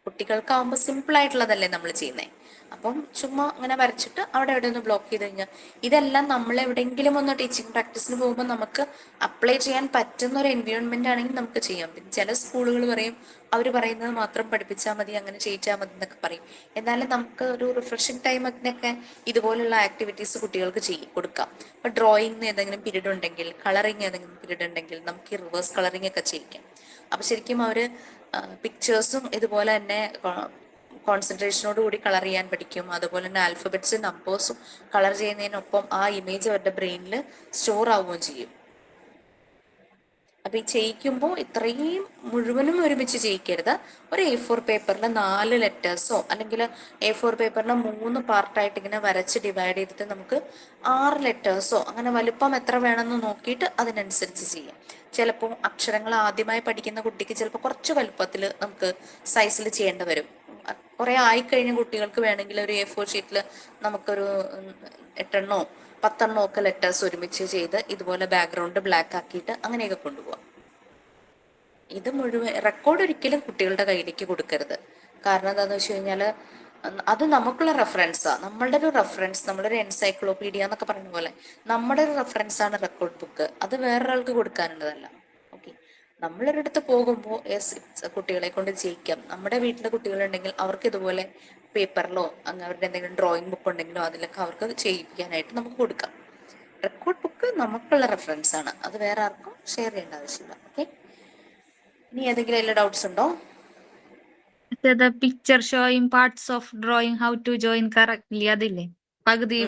D: കുട്ടികൾക്കാവുമ്പോൾ സിമ്പിൾ ആയിട്ടുള്ളതല്ലേ നമ്മൾ ചെയ്യുന്നത്. അപ്പം ചുമ്മാ അങ്ങനെ വരച്ചിട്ട് അവിടെ എവിടെ ഒന്ന് ബ്ലോക്ക് ചെയ്ത് കഴിഞ്ഞാൽ, ഇതെല്ലാം നമ്മൾ എവിടെയെങ്കിലും ഒന്ന് ടീച്ചിങ് പ്രാക്ടീസിന് പോകുമ്പോൾ നമുക്ക് അപ്ലൈ ചെയ്യാൻ പറ്റുന്ന ഒരു എൻവയോൺമെന്റ് ആണെങ്കിൽ നമുക്ക് ചെയ്യാം. പിന്നെ ചില സ്കൂളുകൾ പറയും അവർ പറയുന്നത് മാത്രം പഠിപ്പിച്ചാൽ മതി, അങ്ങനെ ചെയ്യിച്ചാൽ മതി എന്നൊക്കെ പറയും. എന്നാലും നമുക്ക് ഒരു റിഫ്രഷിംഗ് ടൈമിനൊക്കെ ഇതുപോലുള്ള ആക്ടിവിറ്റീസ് കുട്ടികൾക്ക് കൊടുക്കാം. ഇപ്പൊ ഡ്രോയിങ് ഏതെങ്കിലും പീരീഡ് ഉണ്ടെങ്കിൽ, കളറിങ് ഏതെങ്കിലും പീരീഡ് ഉണ്ടെങ്കിൽ നമുക്ക് ഈ റിവേഴ്സ് കളറിങ് ഒക്കെ ചെയ്യിക്കാം. അപ്പൊ ശരിക്കും അവര് പിക്ചേഴ്സും ഇതുപോലെ തന്നെ കോൺസെൻട്രേഷനോട് കൂടി കളർ ചെയ്യാൻ പഠിക്കും. അതുപോലെ തന്നെ ആൽഫബറ്റ്സും നമ്പേഴ്സും കളർ ചെയ്യുന്നതിനൊപ്പം ആ ഇമേജ് അവരുടെ ബ്രെയിനിൽ സ്റ്റോർ ആവുകയും ചെയ്യും. അപ്പൊ ഈ ചെയ്യിക്കുമ്പോൾ ഇത്രയും മുഴുവനും ഒരുമിച്ച് ചെയ്യിക്കരുത്. ഒരു A4 പേപ്പറിൽ 4 ലെറ്റേഴ്സോ അല്ലെങ്കിൽ A4 പേപ്പറിൽ 3 പാർട്ടായിട്ട് ഇങ്ങനെ വരച്ച് ഡിവൈഡ് ചെയ്തിട്ട് നമുക്ക് 6 ലെറ്റേഴ്സോ അങ്ങനെ വലുപ്പം എത്ര വേണമെന്ന് നോക്കിയിട്ട് അതിനനുസരിച്ച് ചെയ്യാം. ചിലപ്പോൾ അക്ഷരങ്ങൾ ആദ്യമായി പഠിക്കുന്ന കുട്ടിക്ക് ചിലപ്പോൾ കുറച്ച് വലുപ്പത്തിൽ നമുക്ക് സൈസിൽ ചെയ്യേണ്ടി വരും. കുറെ ആയിക്കഴിഞ്ഞ കുട്ടികൾക്ക് വേണമെങ്കിൽ ഒരു A4 ഷീറ്റിൽ നമുക്കൊരു 8 10 ഒക്കെ ലെറ്റേഴ്സ് ഒരുമിച്ച് ചെയ്ത് ഇതുപോലെ ബാക്ക്ഗ്രൗണ്ട് ബ്ലാക്ക് ആക്കിയിട്ട് അങ്ങനെയൊക്കെ കൊണ്ടുപോകാം. ഇത് മുഴുവൻ റെക്കോർഡ് ഒരിക്കലും കുട്ടികളുടെ കയ്യിലേക്ക് കൊടുക്കരുത്. കാരണം എന്താണെന്ന് വെച്ച് കഴിഞ്ഞാൽ അത് നമുക്കുള്ള റെഫറൻസാ, നമ്മളുടെ ഒരു റെഫറൻസ്, നമ്മളൊരു എൻസൈക്ലോപീഡിയ എന്നൊക്കെ പറയുന്ന പോലെ നമ്മുടെ ഒരു റെഫറൻസ് ആണ് റെക്കോർഡ് ബുക്ക്. അത് വേറൊരാൾക്ക് കൊടുക്കാനുള്ളതല്ല. ഓക്കെ, നമ്മളൊരിടത്ത് പോകുമ്പോൾ കുട്ടികളെ കൊണ്ട് ചെയ്യിക്കാം. നമ്മുടെ വീട്ടിലെ കുട്ടികളുണ്ടെങ്കിൽ അവർക്ക് ഇതുപോലെ പേപ്പറിലോ അവരുടെ എന്തെങ്കിലും ഡ്രോയിങ് ബുക്ക് ഉണ്ടെങ്കിലോ അതിലൊക്കെ അവർക്ക് ചെയ്യിപ്പിക്കാനായിട്ട് നമുക്ക് കൊടുക്കാം. റെക്കോർഡ് ബുക്ക് നമുക്കുള്ള റെഫറൻസ് ആണ്, അത് വേറെ ആർക്കും ഷെയർ ചെയ്യേണ്ട ആവശ്യമില്ല. ഓക്കെ, ഇനി ഏതെങ്കിലും എല്ലാ ഡൗട്ട്സ് ഉണ്ടോ?
F: The picture showing parts of drawing how to join correctly അതില്ലേ, പകുതി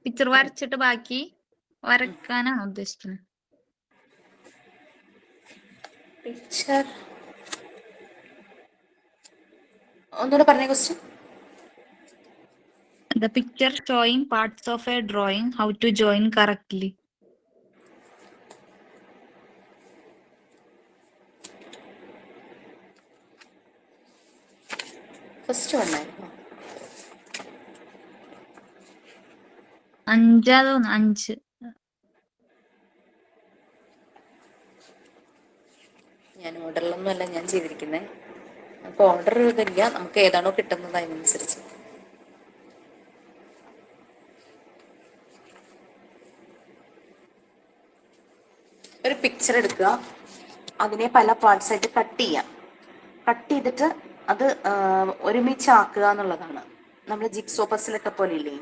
F: പിക്ചർ വരച്ചിട്ട് ബാക്കി വരക്കാനാണ് ഉദ്ദേശിക്കുന്നത്.
D: പിക്ചർ ഒന്നുകൂടെ പറഞ്ഞ question.
F: The picture showing parts of a drawing how to join correctly.
D: First വന്നായിരുന്നു
F: 5.
D: ഞാൻ ഓർഡറിലൊന്നും അല്ല ഞാൻ ചെയ്തിരിക്കുന്നത്. നമുക്ക് ഓർഡർ ഇതില്ല, നമുക്ക് ഏതാണോ കിട്ടുന്നത് അതിനനുസരിച്ച്. ഒരു പിക്ചർ എടുക്കുക, അതിനെ പല പാർട്സ് ആയിട്ട് കട്ട് ചെയ്യാം. കട്ട് ചെയ്തിട്ട് അത് ഒരുമിച്ചാക്കുക എന്നുള്ളതാണ്. നമ്മൾ ജിക്സോ പസിലൊക്കെ പോലെ ഇല്ലേ,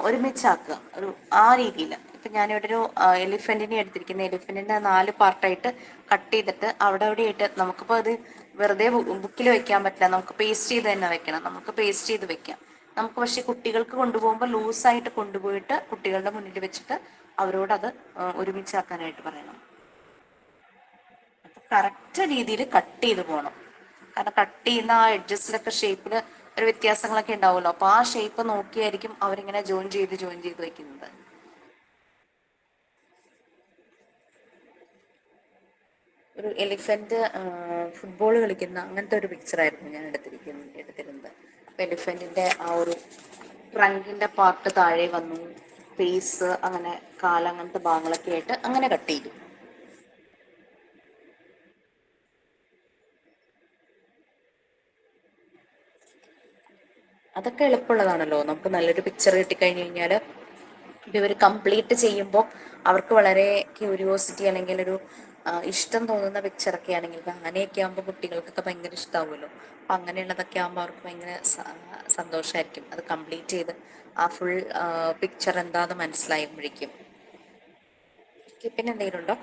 D: ഒരുമിച്ചാക്കുക ഒരു ആ രീതിയിൽ. ഇപ്പം ഞാനിവിടെ ഒരു എലിഫൻറ്റിനെ എടുത്തിരിക്കുന്നത്. എലിഫൻറ്റിൻ്റെ 4 പാർട്ടായിട്ട് കട്ട് ചെയ്തിട്ട് അവിടെ ആയിട്ട് നമുക്കിപ്പോൾ അത് വെറുതെ ബുക്കിൽ വെക്കാൻ പറ്റില്ല, നമുക്ക് പേസ്റ്റ് ചെയ്ത് തന്നെ വെക്കണം. നമുക്ക് പേസ്റ്റ് ചെയ്ത് വെക്കാം. നമുക്ക് പക്ഷേ കുട്ടികൾക്ക് കൊണ്ടുപോകുമ്പോൾ ലൂസായിട്ട് കൊണ്ടുപോയിട്ട് കുട്ടികളുടെ മുന്നിൽ വെച്ചിട്ട് അവരോടത് ഒരുമിച്ചാക്കാനായിട്ട് പറയണം. കറക്റ്റ് രീതിയിൽ കട്ട് ചെയ്ത് പോകണം. കാരണം കട്ട് ചെയ്യുന്ന ആ എഡ്ജസിലൊക്കെ ഷേപ്പിൽ ഒരു വ്യത്യാസങ്ങളൊക്കെ ഉണ്ടാവുമല്ലോ. അപ്പോൾ ആ ഷേപ്പ് നോക്കിയായിരിക്കും അവരിങ്ങനെ ജോയിൻ ചെയ്ത് വെക്കുന്നത്. ഒരു എലിഫന്റ് ഫുട്ബോൾ കളിക്കുന്ന അങ്ങനത്തെ ഒരു പിക്ചറായിരുന്നു ഞാൻ എടുത്തിരുന്നത്. അപ്പോൾ എലിഫന്റിന്റെ ആ ഒരു ട്രങ്കിന്റെ പാർട്ട് താഴെ വന്നു, ഫേസ് അങ്ങനെ കാല് അങ്ങനത്തെ ഭാഗങ്ങളൊക്കെ ആയിട്ട് അങ്ങനെ കട്ട് ചെയ്തു. അതൊക്കെ എളുപ്പമുള്ളതാണല്ലോ. നമുക്ക് നല്ലൊരു പിക്ചർ കിട്ടിക്കഴിഞ്ഞ് കഴിഞ്ഞാൽ ഇവർ കംപ്ലീറ്റ് ചെയ്യുമ്പോൾ അവർക്ക് വളരെ ക്യൂരിയോസിറ്റി അല്ലെങ്കിൽ ഒരു ഇഷ്ടം തോന്നുന്ന പിക്ചറൊക്കെ ആണെങ്കിൽ, ആനയൊക്കെ ആകുമ്പോൾ കുട്ടികൾക്കൊക്കെ ഭയങ്കര ഇഷ്ടമാവുമല്ലോ. അപ്പം അങ്ങനെയുള്ളതൊക്കെ ആകുമ്പോൾ അവർക്ക് ഭയങ്കര സന്തോഷമായിരിക്കും അത് കംപ്ലീറ്റ് ചെയ്ത് ആ ഫുൾ പിക്ചർ എന്താണെന്ന് മനസ്സിലാകുമ്പോഴേക്കും. പിന്നെ എന്തെങ്കിലും ഉണ്ടോ?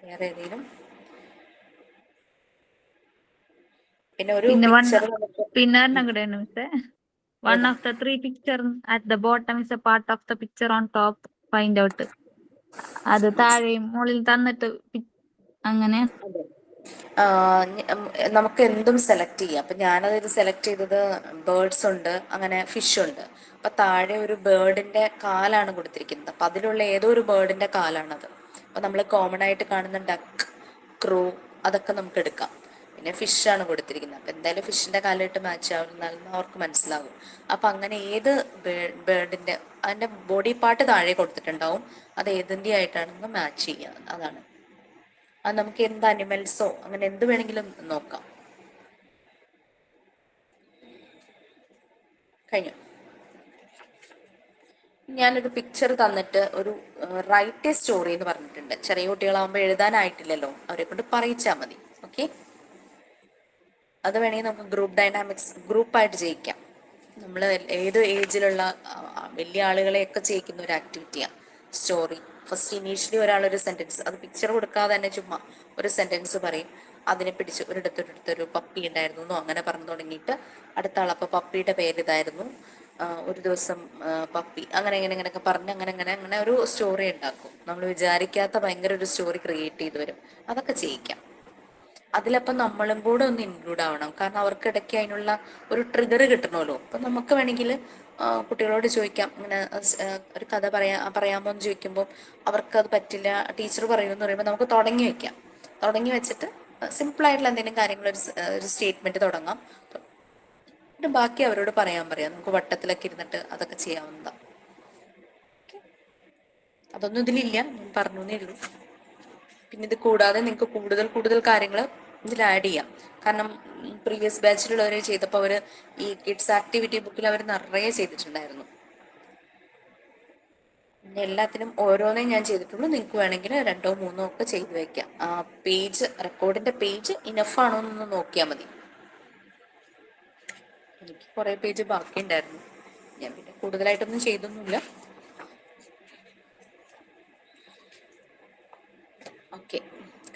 D: വേറെ ഏതെങ്കിലും? പിന്നെ ഒരു പിക്ചർ
F: പിന്നെ ഒരെണ്ണം മിസ്സേ, one of the 3 picture at the bottom is a part of the picture on top, find out. അത് താഴെയും മുകളിൽ തന്നിട്ട് അങ്ങനെ
D: നമുക്ക് എന്തും സെലക്ട് ചെയ്യാം. അപ്പം ഞാനത് സെലക്ട് ചെയ്തത് ബേർഡ്സ് ഉണ്ട്, അങ്ങനെ ഫിഷ് ഉണ്ട്. അപ്പം താഴെ ഒരു ബേർഡിന്റെ കാലാണ് കൊടുത്തിരിക്കുന്നത്. അപ്പം അതിലുള്ള ഏതോ ഒരു ബേർഡിന്റെ കാലാണത്. അപ്പം നമ്മൾ കോമൺ ആയിട്ട് കാണുന്ന ഡക്ക്, ക്രൂ അതൊക്കെ നമുക്ക് എടുക്കാം. പിന്നെ ഫിഷാണ് കൊടുത്തിരിക്കുന്നത്. അപ്പം എന്തായാലും ഫിഷിന്റെ കാലായിട്ട് മാച്ച് ആവുന്നാലും അവർക്ക് മനസ്സിലാവും. അപ്പം അങ്ങനെ ഏത് ബേർഡിന്റെ അതിന്റെ ബോഡി പാർട്ട് താഴെ കൊടുത്തിട്ടുണ്ടാവും, അത് ഏതിൻ്റെ ആയിട്ടാണെന്ന് മാച്ച് ചെയ്യുക. അതാണ്. അത് നമുക്ക് എന്ത് അനിമൽസോ അങ്ങനെ എന്ത് വേണമെങ്കിലും നോക്കാം. കഴിഞ്ഞു. ഞാനൊരു പിക്ചർ തന്നിട്ട് ഒരു റൈറ്റ് എ സ്റ്റോറി എന്ന് പറഞ്ഞിട്ടുണ്ട്. ചെറിയ കുട്ടികളാകുമ്പോൾ എഴുതാനായിട്ടില്ലല്ലോ, അവരെ കൊണ്ട് പറയിച്ചാൽ മതി. ഓക്കെ, അത് വേണമെങ്കിൽ നമുക്ക് ഗ്രൂപ്പ് ഡൈനാമിക്സ് ഗ്രൂപ്പായിട്ട് ചെയ്യിക്കാം. നമ്മൾ ഏത് ഏജിലുള്ള വലിയ ആളുകളെയൊക്കെ ചെയ്യിക്കുന്ന ഒരു ആക്ടിവിറ്റിയാണ് സ്റ്റോറി. ഫസ്റ്റ് ഇനീഷ്യലി ഒരാളൊരു സെന്റൻസ്, അത് പിക്ചർ കൊടുക്കാതെ തന്നെ ചുമ്മാ ഒരു സെന്റൻസ് പറയും. അതിനെ പിടിച്ച് ഒരിടത്തൊരിടത്തൊരു പപ്പി ഉണ്ടായിരുന്നു അങ്ങനെ പറഞ്ഞു തുടങ്ങിയിട്ട് അടുത്ത ആളപ്പോൾ പപ്പിയുടെ പേര് ഇതായിരുന്നു, ഒരു ദിവസം പപ്പി അങ്ങനെ ഇങ്ങനെയൊക്കെ പറഞ്ഞ് അങ്ങനെ ഒരു സ്റ്റോറി ഉണ്ടാക്കും. നമ്മൾ വിചാരിക്കാത്ത ഭയങ്കര ഒരു സ്റ്റോറി ക്രിയേറ്റ് ചെയ്ത് വരും. അതൊക്കെ ചെയ്യിക്കാം. അതിലപ്പം നമ്മളും കൂടെ ഒന്ന് ഇൻക്ലൂഡ് ആവണം. കാരണം അവർക്ക് ഇടയ്ക്ക് അതിനുള്ള ഒരു ട്രിഗർ കിട്ടണമല്ലോ. അപ്പം നമുക്ക് വേണമെങ്കിൽ കുട്ടികളോട് ചോദിക്കാം, ഇങ്ങനെ ഒരു കഥ പറയാമോ എന്ന് ചോദിക്കുമ്പോൾ അവർക്കത് പറ്റില്ല, ടീച്ചർ പറയുമെന്ന് പറയുമ്പോൾ നമുക്ക് തുടങ്ങി വെച്ചിട്ട് സിമ്പിളായിട്ടുള്ള എന്തെങ്കിലും കാര്യങ്ങൾ ഒരു സ്റ്റേറ്റ്മെന്റ് തുടങ്ങാം. പിന്നെ ബാക്കി അവരോട് പറയാം. നമുക്ക് വട്ടത്തിലൊക്കെ ഇരുന്നിട്ട് അതൊക്കെ ചെയ്യാവുന്നതാണ്. അതൊന്നും ഇതിലില്ല, ഞാൻ പറഞ്ഞേ ഉള്ളൂ. പിന്നെ ഇത് കൂടാതെ നിങ്ങൾക്ക് കൂടുതൽ കാര്യങ്ങൾ ഇതിൽ ആഡ് ചെയ്യാം. കാരണം പ്രീവിയസ് ബാച്ചിലുള്ളവർ ചെയ്തപ്പോൾ അവർ ഈ കിഡ്സ് ആക്ടിവിറ്റി ബുക്കിൽ അവർ നിറയെ ചെയ്തിട്ടുണ്ടായിരുന്നു. പിന്നെ എല്ലാത്തിനും ഓരോന്നേ ഞാൻ ചെയ്തിട്ടുള്ളൂ. നിങ്ങൾക്ക് വേണമെങ്കിൽ 2 or 3 ഒക്കെ ചെയ്തു വെക്കാം. ആ പേജ്, റെക്കോർഡിന്റെ പേജ് ഇനഫ് ആണോ എന്നൊന്ന് നോക്കിയാൽ മതി. എനിക്ക് കുറെ പേജ് ബാക്കി ഉണ്ടായിരുന്നു. ഞാൻ പിന്നെ കൂടുതലായിട്ടൊന്നും ചെയ്തൊന്നുമില്ല. ഓക്കെ,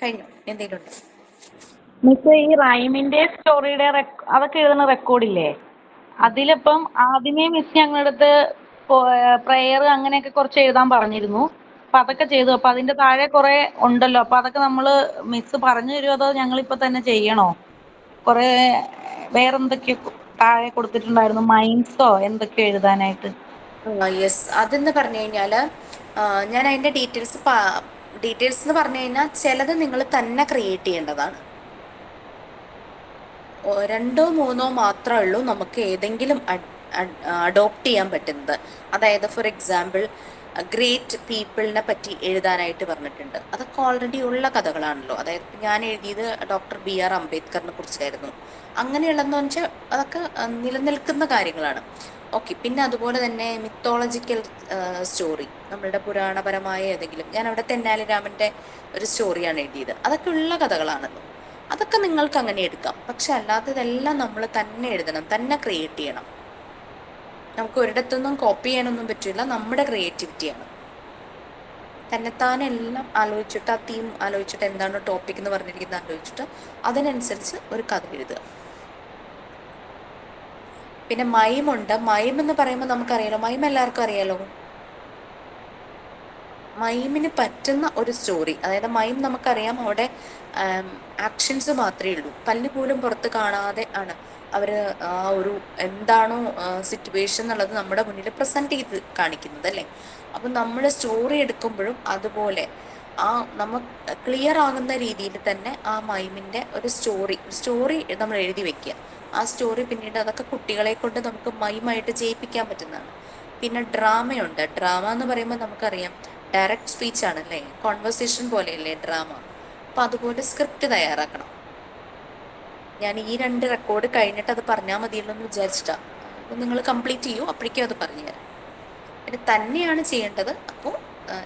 D: കഴിഞ്ഞു. എന്തെങ്കിലും ഉണ്ടോ?
A: മിസ്, ഈ റൈമിന്റെ സ്റ്റോറിയുടെ അതൊക്കെ എഴുതുന്ന റെക്കോർഡില്ലേ, അതിലിപ്പം ആദ്യമേ മിസ് ഞങ്ങളുടെ അടുത്ത് പ്രെയർ അങ്ങനെയൊക്കെ കുറച്ച് എഴുതാൻ പറഞ്ഞിരുന്നു. അപ്പൊ അതൊക്കെ ചെയ്തു. അപ്പൊ അതിന്റെ താഴെ കുറെ ഉണ്ടല്ലോ. അപ്പൊ അതൊക്കെ നമ്മള് മിസ് പറഞ്ഞു തരുമോ അതോ ഞങ്ങളിപ്പോ തന്നെ ചെയ്യണോ? കുറെ വേറെന്തൊക്കെയോ താഴെ കൊടുത്തിട്ടുണ്ടായിരുന്നു, മൈൻഡ്സോ എന്തൊക്കെയോ എഴുതാനായിട്ട്.
D: യെസ്, അതെന്ന് പറഞ്ഞു കഴിഞ്ഞാല് ഞാൻ അതിന്റെ ഡീറ്റെയിൽസ് എന്ന് പറഞ്ഞു കഴിഞ്ഞാൽ ചിലത് നിങ്ങൾ തന്നെ ക്രിയേറ്റ് ചെയ്യേണ്ടതാണ്. 2 or 3 മാത്രമേ ഉള്ളൂ നമുക്ക് ഏതെങ്കിലും അഡോപ്റ്റ് ചെയ്യാൻ പറ്റുന്നത്. അതായത് ഫോർ എക്സാമ്പിൾ ഗ്രേറ്റ് പീപ്പിളിനെ പറ്റി എഴുതാനായിട്ട് പറഞ്ഞിട്ടുണ്ട്. അതൊക്കെ ഓൾറെഡി ഉള്ള കഥകളാണല്ലോ. അതായത് ഞാൻ എഴുതിയത് ഡോക്ടർ BR അംബേദ്കറിനെ കുറിച്ചായിരുന്നു. അങ്ങനെയുള്ളതെന്ന് വെച്ചാൽ അതൊക്കെ നിലനിൽക്കുന്ന കാര്യങ്ങളാണ്. ഓക്കെ, പിന്നെ അതുപോലെ തന്നെ മിത്തോളജിക്കൽ സ്റ്റോറി, നമ്മളുടെ പുരാണപരമായ ഏതെങ്കിലും, ഞാൻ അവിടെ തെന്നാലി രാമൻ്റെ ഒരു സ്റ്റോറിയാണ് എഴുതിയത്. അതൊക്കെ ഉള്ള കഥകളാണല്ലോ. അതൊക്കെ നിങ്ങൾക്ക് അങ്ങനെ എടുക്കാം. പക്ഷെ അല്ലാത്തതെല്ലാം നമ്മൾ തന്നെ എഴുതണം, തന്നെ ക്രിയേറ്റ് ചെയ്യണം. നമുക്ക് ഒരിടത്തൊന്നും കോപ്പി ചെയ്യാനൊന്നും പറ്റില്ല. നമ്മുടെ ക്രിയേറ്റിവിറ്റിയാണ്. തന്നെത്താനെല്ലാം ആലോചിച്ചിട്ട്, ആ തീം ആലോചിച്ചിട്ട്, എന്താണ് ടോപ്പിക് എന്ന് പറഞ്ഞിരിക്കുന്നത് ആലോചിച്ചിട്ട് അതിനനുസരിച്ച് ഒരു കഥ എഴുതുക. പിന്നെ മൈമുണ്ട്. മൈം എന്ന് പറയുമ്പോൾ നമുക്കറിയാലോ, മൈം എല്ലാവർക്കും അറിയാലോ. മൈമിന് പറ്റുന്ന ഒരു സ്റ്റോറി, അതായത് മൈം നമുക്കറിയാം അവിടെ ആക്ഷൻസ് മാത്രമേ ഉള്ളൂ. പല്ല് പോലും പുറത്ത് കാണാതെ ആണ് അവർ ആ ഒരു എന്താണോ സിറ്റുവേഷൻ എന്നുള്ളത് നമ്മുടെ മുന്നിൽ പ്രസൻറ്റ് ചെയ്ത് കാണിക്കുന്നത് അല്ലേ. അപ്പം നമ്മൾ സ്റ്റോറി എടുക്കുമ്പോഴും അതുപോലെ നമുക്ക് ക്ലിയർ ആകുന്ന രീതിയിൽ തന്നെ ആ മൈമിൻ്റെ ഒരു സ്റ്റോറി നമ്മൾ എഴുതി വെക്കുക. ആ സ്റ്റോറി പിന്നീട് അതൊക്കെ കുട്ടികളെ കൊണ്ട് നമുക്ക് മൈമായിട്ട് ചെയ്യിപ്പിക്കാൻ പറ്റുന്നതാണ്. പിന്നെ ഡ്രാമയുണ്ട്. ഡ്രാമ എന്ന് പറയുമ്പോൾ നമുക്കറിയാം ഡയറക്റ്റ് സ്പീച്ച് ആണല്ലേ, കോൺവെർസേഷൻ പോലെയല്ലേ ഡ്രാമ. അപ്പം അതുപോലെ സ്ക്രിപ്റ്റ് തയ്യാറാക്കണം. ഞാൻ ഈ 2 റെക്കോർഡ് കഴിഞ്ഞിട്ട് അത് പറഞ്ഞാൽ മതിയല്ലോ എന്ന് വിചാരിച്ചിട്ടാണ്. അപ്പോൾ നിങ്ങൾ കംപ്ലീറ്റ് ചെയ്യൂ, അപ്പോഴേക്കും അത് പറഞ്ഞുതരാം. പിന്നെ തന്നെയാണ് ചെയ്യേണ്ടത്. അപ്പോൾ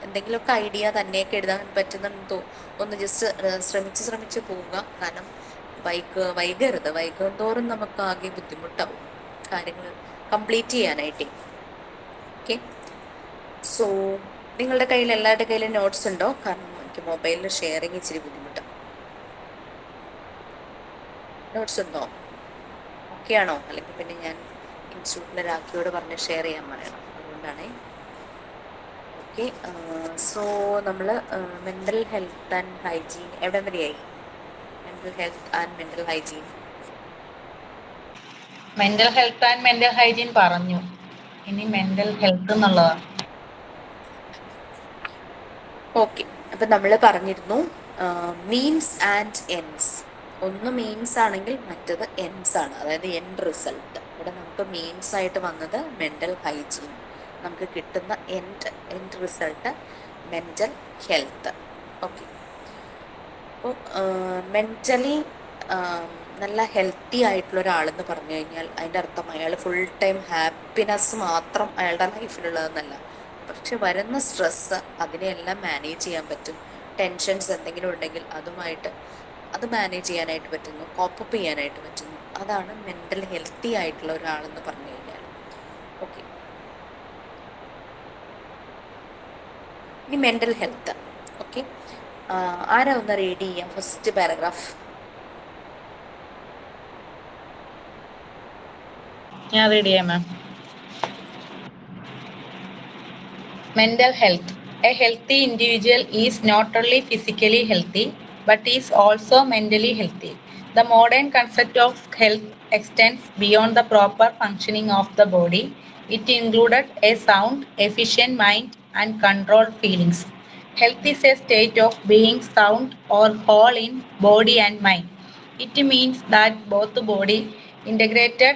D: എന്തെങ്കിലുമൊക്കെ ഐഡിയ തന്നെയൊക്കെ എഴുതാൻ പറ്റുന്നുണ്ടോ ഒന്ന് ജസ്റ്റ് ശ്രമിച്ച് പോവുക. കാരണം വൈകരുത്. വൈകുന്തോറും നമുക്ക് ആകെ ബുദ്ധിമുട്ടാവും കാര്യങ്ങൾ കംപ്ലീറ്റ് ചെയ്യാനായിട്ട്. ഓക്കെ, സോ നിങ്ങളുടെ കയ്യിൽ എല്ലാവരുടെ കയ്യിലും നോട്ട്സ് ഉണ്ടോ? കാരണം എനിക്ക് മൊബൈലിൽ ഷെയറിങ് ഇച്ചിരി ബുദ്ധിമുട്ടാണ്. നോട്ട്സ് ഉണ്ടോ? ഓക്കെ ആണോ? അല്ലെങ്കിൽ പിന്നെ ഞാൻ ഇൻസ്റ്റിറ്റ്യൂട്ടിലെ രാഖിയോട് പറഞ്ഞ് ഷെയർ ചെയ്യാൻ പറയണം. അതുകൊണ്ടാണേ. ഓക്കെ, സോ നമ്മൾ മെൻ്റൽ ഹെൽത്ത് ആൻഡ് ഹൈജീൻ എവിടെ വരെയായി? Mental health and mental hygiene
A: പറഞ്ഞു. ഇനി മെന്റൽ ഹെൽത്ത് എന്നുള്ളതാണ്.
D: ഓക്കെ, അപ്പം നമ്മൾ പറഞ്ഞിരുന്നു മീൻസ് ആൻഡ് എൻഡ്സ്. ഒന്ന് മീൻസ് ആണെങ്കിൽ മറ്റത് എൻഡ്സ് ആണ്, അതായത് എൻഡ് റിസൾട്ട്. ഇവിടെ നമുക്ക് മീൻസ് ആയിട്ട് വന്നത് മെൻ്റൽ ഹൈജീൻ, നമുക്ക് കിട്ടുന്ന end result mental health. Okay, അപ്പോൾ മെൻ്റലി നല്ല ഹെൽത്തി ആയിട്ടുള്ള ഒരാളെന്ന് പറഞ്ഞു കഴിഞ്ഞാൽ അതിൻ്റെ അർത്ഥം അയാൾ ഫുൾ ടൈം ഹാപ്പിനെസ് മാത്രം അയാളുടെ ലൈഫിലുള്ളതെന്നല്ല. പക്ഷെ വരുന്ന സ്ട്രെസ്സ് അതിനെയെല്ലാം മാനേജ് ചെയ്യാൻ പറ്റും. ടെൻഷൻസ് എന്തെങ്കിലും ഉണ്ടെങ്കിൽ അത് മാനേജ് ചെയ്യാനായിട്ട് പറ്റുന്നു, കോപ്പപ്പ് ചെയ്യാനായിട്ട് പറ്റുന്നു. അതാണ് മെൻ്റൽ ഹെൽത്തി ആയിട്ടുള്ള ഒരാളെന്ന് പറഞ്ഞു കഴിഞ്ഞാൽ. ഓക്കെ, ഇനി മെൻ്റൽ ഹെൽത്ത്. ഓക്കെ, ആരാ ഒന്ന് റീഡ് ചെയ്യാം ഫസ്റ്റ് പാരഗ്രാഫ്?
A: ഞാൻ റീഡ് ചെയ്യാം മാം. Mental health. A healthy individual is not only physically healthy but is also mentally healthy. The modern concept of health extends beyond the proper functioning of the body. It included a sound, efficient mind and controlled feelings. Health is a state of being sound or whole in body and mind. It means that both body, integrated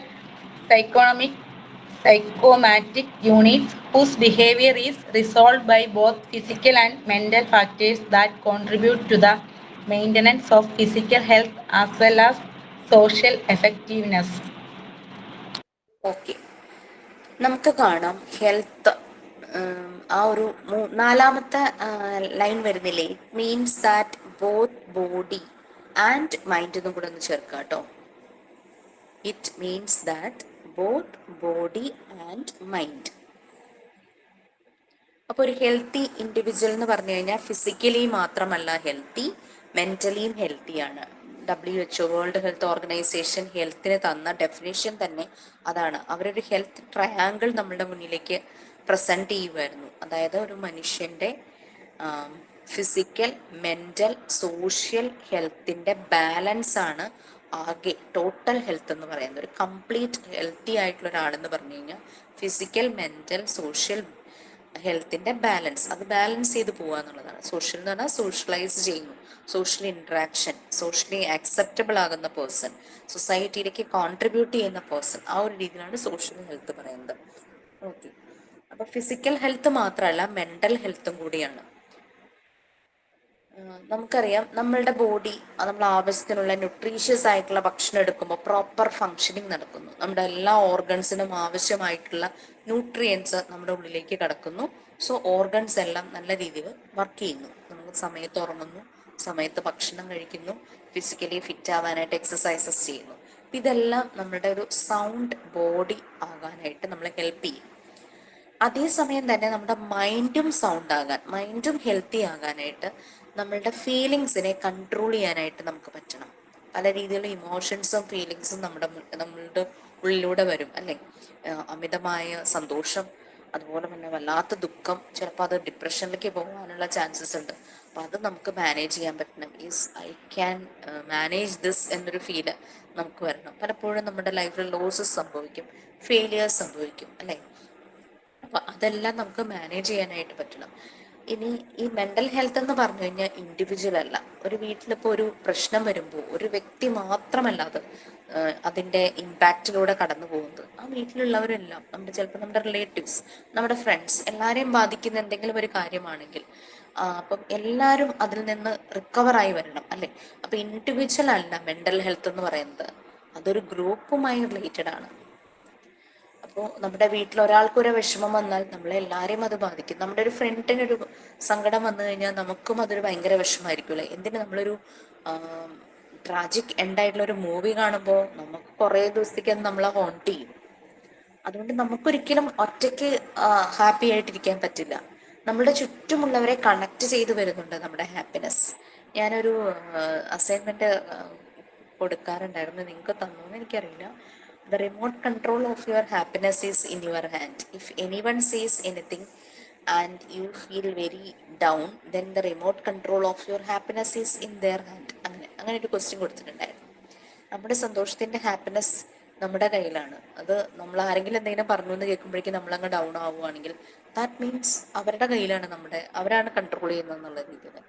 A: psychomatic units whose behavior is resolved by both physical and mental factors that contribute to the maintenance of physical health as well as social effectiveness.
D: Okay, നമുക്ക് കാണാം health ആ ഒരു നാലാമത്തെ line വരുന്നില്ലേ, it means that both body and mind എന്നും കൂടെ ഒന്ന് ചേർക്കുക കേട്ടോ. It means that both body and mind. അപ്പോൾ ഒരു ഹെൽത്തി ഇൻഡിവിജ്വൽ എന്ന് പറഞ്ഞു കഴിഞ്ഞാൽ ഫിസിക്കലി മാത്രമല്ല ഹെൽത്തി, മെന്റലിയും ഹെൽത്തിയാണ്. WHO വേൾഡ് ഹെൽത്ത് ഓർഗനൈസേഷൻ ഹെൽത്തിന് തന്ന ഡെഫിനേഷൻ തന്നെ അതാണ്. അവരൊരു ഹെൽത്ത് ട്രയാങ്കിൾ നമ്മളുടെ മുന്നിലേക്ക് പ്രസന്റ് ചെയ്യുമായിരുന്നു. അതായത് ഒരു മനുഷ്യന്റെ ഫിസിക്കൽ, മെന്റൽ, സോഷ്യൽ ഹെൽത്തിന്റെ ബാലൻസ് ആണ് ആകെ ടോട്ടൽ ഹെൽത്ത് എന്ന് പറയുന്നത്. ഒരു കംപ്ലീറ്റ് ഹെൽത്തി ആയിട്ടുള്ള ഒരാളെന്ന് പറഞ്ഞു കഴിഞ്ഞാൽ ഫിസിക്കൽ, മെന്റൽ, സോഷ്യൽ ഹെൽത്തിന്റെ ബാലൻസ്, അത് ബാലൻസ് ചെയ്ത് പോവുക എന്നുള്ളതാണ്. സോഷ്യൽ എന്ന് പറഞ്ഞാൽ സോഷ്യലൈസ് ചെയ്യുന്നു, സോഷ്യൽ ഇന്ററാക്ഷൻ, സോഷ്യലി ആക്സെപ്റ്റബിൾ ആകുന്ന പേഴ്സൺ, സൊസൈറ്റിയിലേക്ക് കോൺട്രിബ്യൂട്ട് ചെയ്യുന്ന പേഴ്സൺ, ആ ഒരു രീതിയിലാണ് സോഷ്യൽ ഹെൽത്ത് പറയുന്നത്. ഓക്കെ, അപ്പൊ ഫിസിക്കൽ ഹെൽത്ത് മാത്രമല്ല മെന്റൽ ഹെൽത്തും കൂടിയാണ്. നമുക്കറിയാം നമ്മളുടെ ബോഡി നമ്മൾ ആവശ്യത്തിനുള്ള ന്യൂട്രീഷ്യസ് ആയിട്ടുള്ള ഭക്ഷണം എടുക്കുമ്പോൾ പ്രോപ്പർ ഫങ്ഷനിങ് നടക്കുന്നു. നമ്മുടെ എല്ലാ ഓർഗൻസിനും ആവശ്യമായിട്ടുള്ള ന്യൂട്രിയൻസ് നമ്മുടെ ഉള്ളിലേക്ക് കടക്കുന്നു. സോ ഓർഗൻസ് എല്ലാം നല്ല രീതിയിൽ വർക്ക് ചെയ്യുന്നു. നമുക്ക് സമയത്ത് ഉറങ്ങുന്നു, സമയത്ത് ഭക്ഷണം കഴിക്കുന്നു, ഫിസിക്കലി ഫിറ്റ് ആവാനായിട്ട് എക്സസൈസസ് ചെയ്യുന്നു. ഇതെല്ലാം നമ്മുടെ ഒരു സൗണ്ട് ബോഡി ആകാനായിട്ട് നമ്മളെ ഹെൽപ്പ് ചെയ്യും. അതേസമയം തന്നെ നമ്മുടെ മൈൻഡും സൗണ്ട് ആകാൻ, മൈൻഡും ഹെൽത്തി ആകാനായിട്ട് നമ്മളുടെ ഫീലിങ്സിനെ കൺട്രോൾ ചെയ്യാനായിട്ട് നമുക്ക് പറ്റണം. പല രീതിയിലുള്ള ഇമോഷൻസും ഫീലിങ്സും നമ്മളുടെ ഉള്ളിലൂടെ വരും അല്ലേ. അമിതമായ സന്തോഷം, അതുപോലെ തന്നെ വല്ലാത്ത ദുഃഖം, ചിലപ്പോൾ അത് ഡിപ്രഷനിലേക്ക് പോകാനുള്ള ചാൻസസ് ഉണ്ട്. അപ്പം അത് നമുക്ക് മാനേജ് ചെയ്യാൻ പറ്റണം. ഐ ക്യാൻ മാനേജ് ദിസ് എന്നൊരു ഫീല് നമുക്ക് വരണം. പലപ്പോഴും നമ്മുടെ ലൈഫിൽ ലോസസ് സംഭവിക്കും, ഫെയിലിയേഴ്സ് സംഭവിക്കും അല്ലേ. അപ്പൊ അതെല്ലാം നമുക്ക് മാനേജ് ചെയ്യാനായിട്ട് പറ്റണം. ഇനി ഈ മെന്റൽ ഹെൽത്ത് എന്ന് പറഞ്ഞു കഴിഞ്ഞാൽ ഇൻഡിവിജ്വൽ അല്ല. ഒരു വീട്ടിലിപ്പോൾ ഒരു പ്രശ്നം വരുമ്പോൾ ഒരു വ്യക്തി മാത്രമല്ല അത് അതിന്റെ ഇമ്പാക്റ്റിലൂടെ കടന്നു പോകുന്നത്. ആ വീട്ടിലുള്ളവരെല്ലാം ചിലപ്പോൾ നമ്മുടെ റിലേറ്റീവ്സ്, നമ്മുടെ ഫ്രണ്ട്സ്, എല്ലാവരെയും ബാധിക്കുന്ന എന്തെങ്കിലും ഒരു കാര്യമാണെങ്കിൽ അപ്പം എല്ലാവരും അതിൽ നിന്ന് റിക്കവറായി വരണം അല്ലേ. അപ്പൊ ഇൻഡിവിജ്വൽ അല്ല മെന്റൽ ഹെൽത്ത് എന്ന് പറയുന്നത്, അതൊരു ഗ്രൂപ്പുമായി റിലേറ്റഡ് ആണ്. അപ്പോൾ നമ്മുടെ വീട്ടിൽ ഒരാൾക്കൊരു വിഷമം വന്നാൽ നമ്മളെല്ലാവരെയും അത് ബാധിക്കും. നമ്മുടെ ഒരു ഫ്രണ്ടിനൊരു സങ്കടം വന്നു കഴിഞ്ഞാൽ നമുക്കും അതൊരു ഭയങ്കര വിഷമമായിരിക്കുമല്ലേ. എന്തിന് നമ്മളൊരു ട്രാജിക് എൻഡായിട്ടുള്ള ഒരു മൂവി കാണുമ്പോൾ നമുക്ക് കുറേ ദിവസത്തേക്ക് അത് നമ്മളെ ഹോണ്ട് ചെയ്യും. അതുകൊണ്ട് നമുക്കൊരിക്കലും ഒറ്റയ്ക്ക് ഹാപ്പി ആയിട്ടിരിക്കാൻ പറ്റില്ല. നമ്മുടെ ചുറ്റുമുള്ളവരെ കണക്ട് ചെയ്ത് വരുന്നുണ്ട് നമ്മുടെ ഹാപ്പിനെസ്. ഞാനൊരു അസൈൻമെന്റ് കൊടുക്കാറുണ്ടായിരുന്നു, നിങ്ങൾക്ക് തന്നോന്ന് എനിക്കറിയില്ല. The remote control of your happiness is in your hand. If anyone says anything and you feel very down, then the remote control of your happiness is in their hand. അങ്ങനെ ഒരു question കൊടുത്തിട്ടുണ്ടായിരുന്നു. നമ്മുടെ സന്തോഷത്തിന്റെ happiness നമ്മുടെ കയ്യിലാണ്. അത് നമ്മൾ ആരെങ്കിലും എന്തെങ്കിലും പറഞ്ഞു എന്ന് കേൾക്കുമ്പോഴേക്കും നമ്മളങ്ങ് ഡൗൺ ആവുകയാണെങ്കിൽ ദാറ്റ് മീൻസ് അവരുടെ കയ്യിലാണ്, അവരാണ് കൺട്രോൾ ചെയ്യുന്നത് എന്നുള്ള രീതിയിൽ.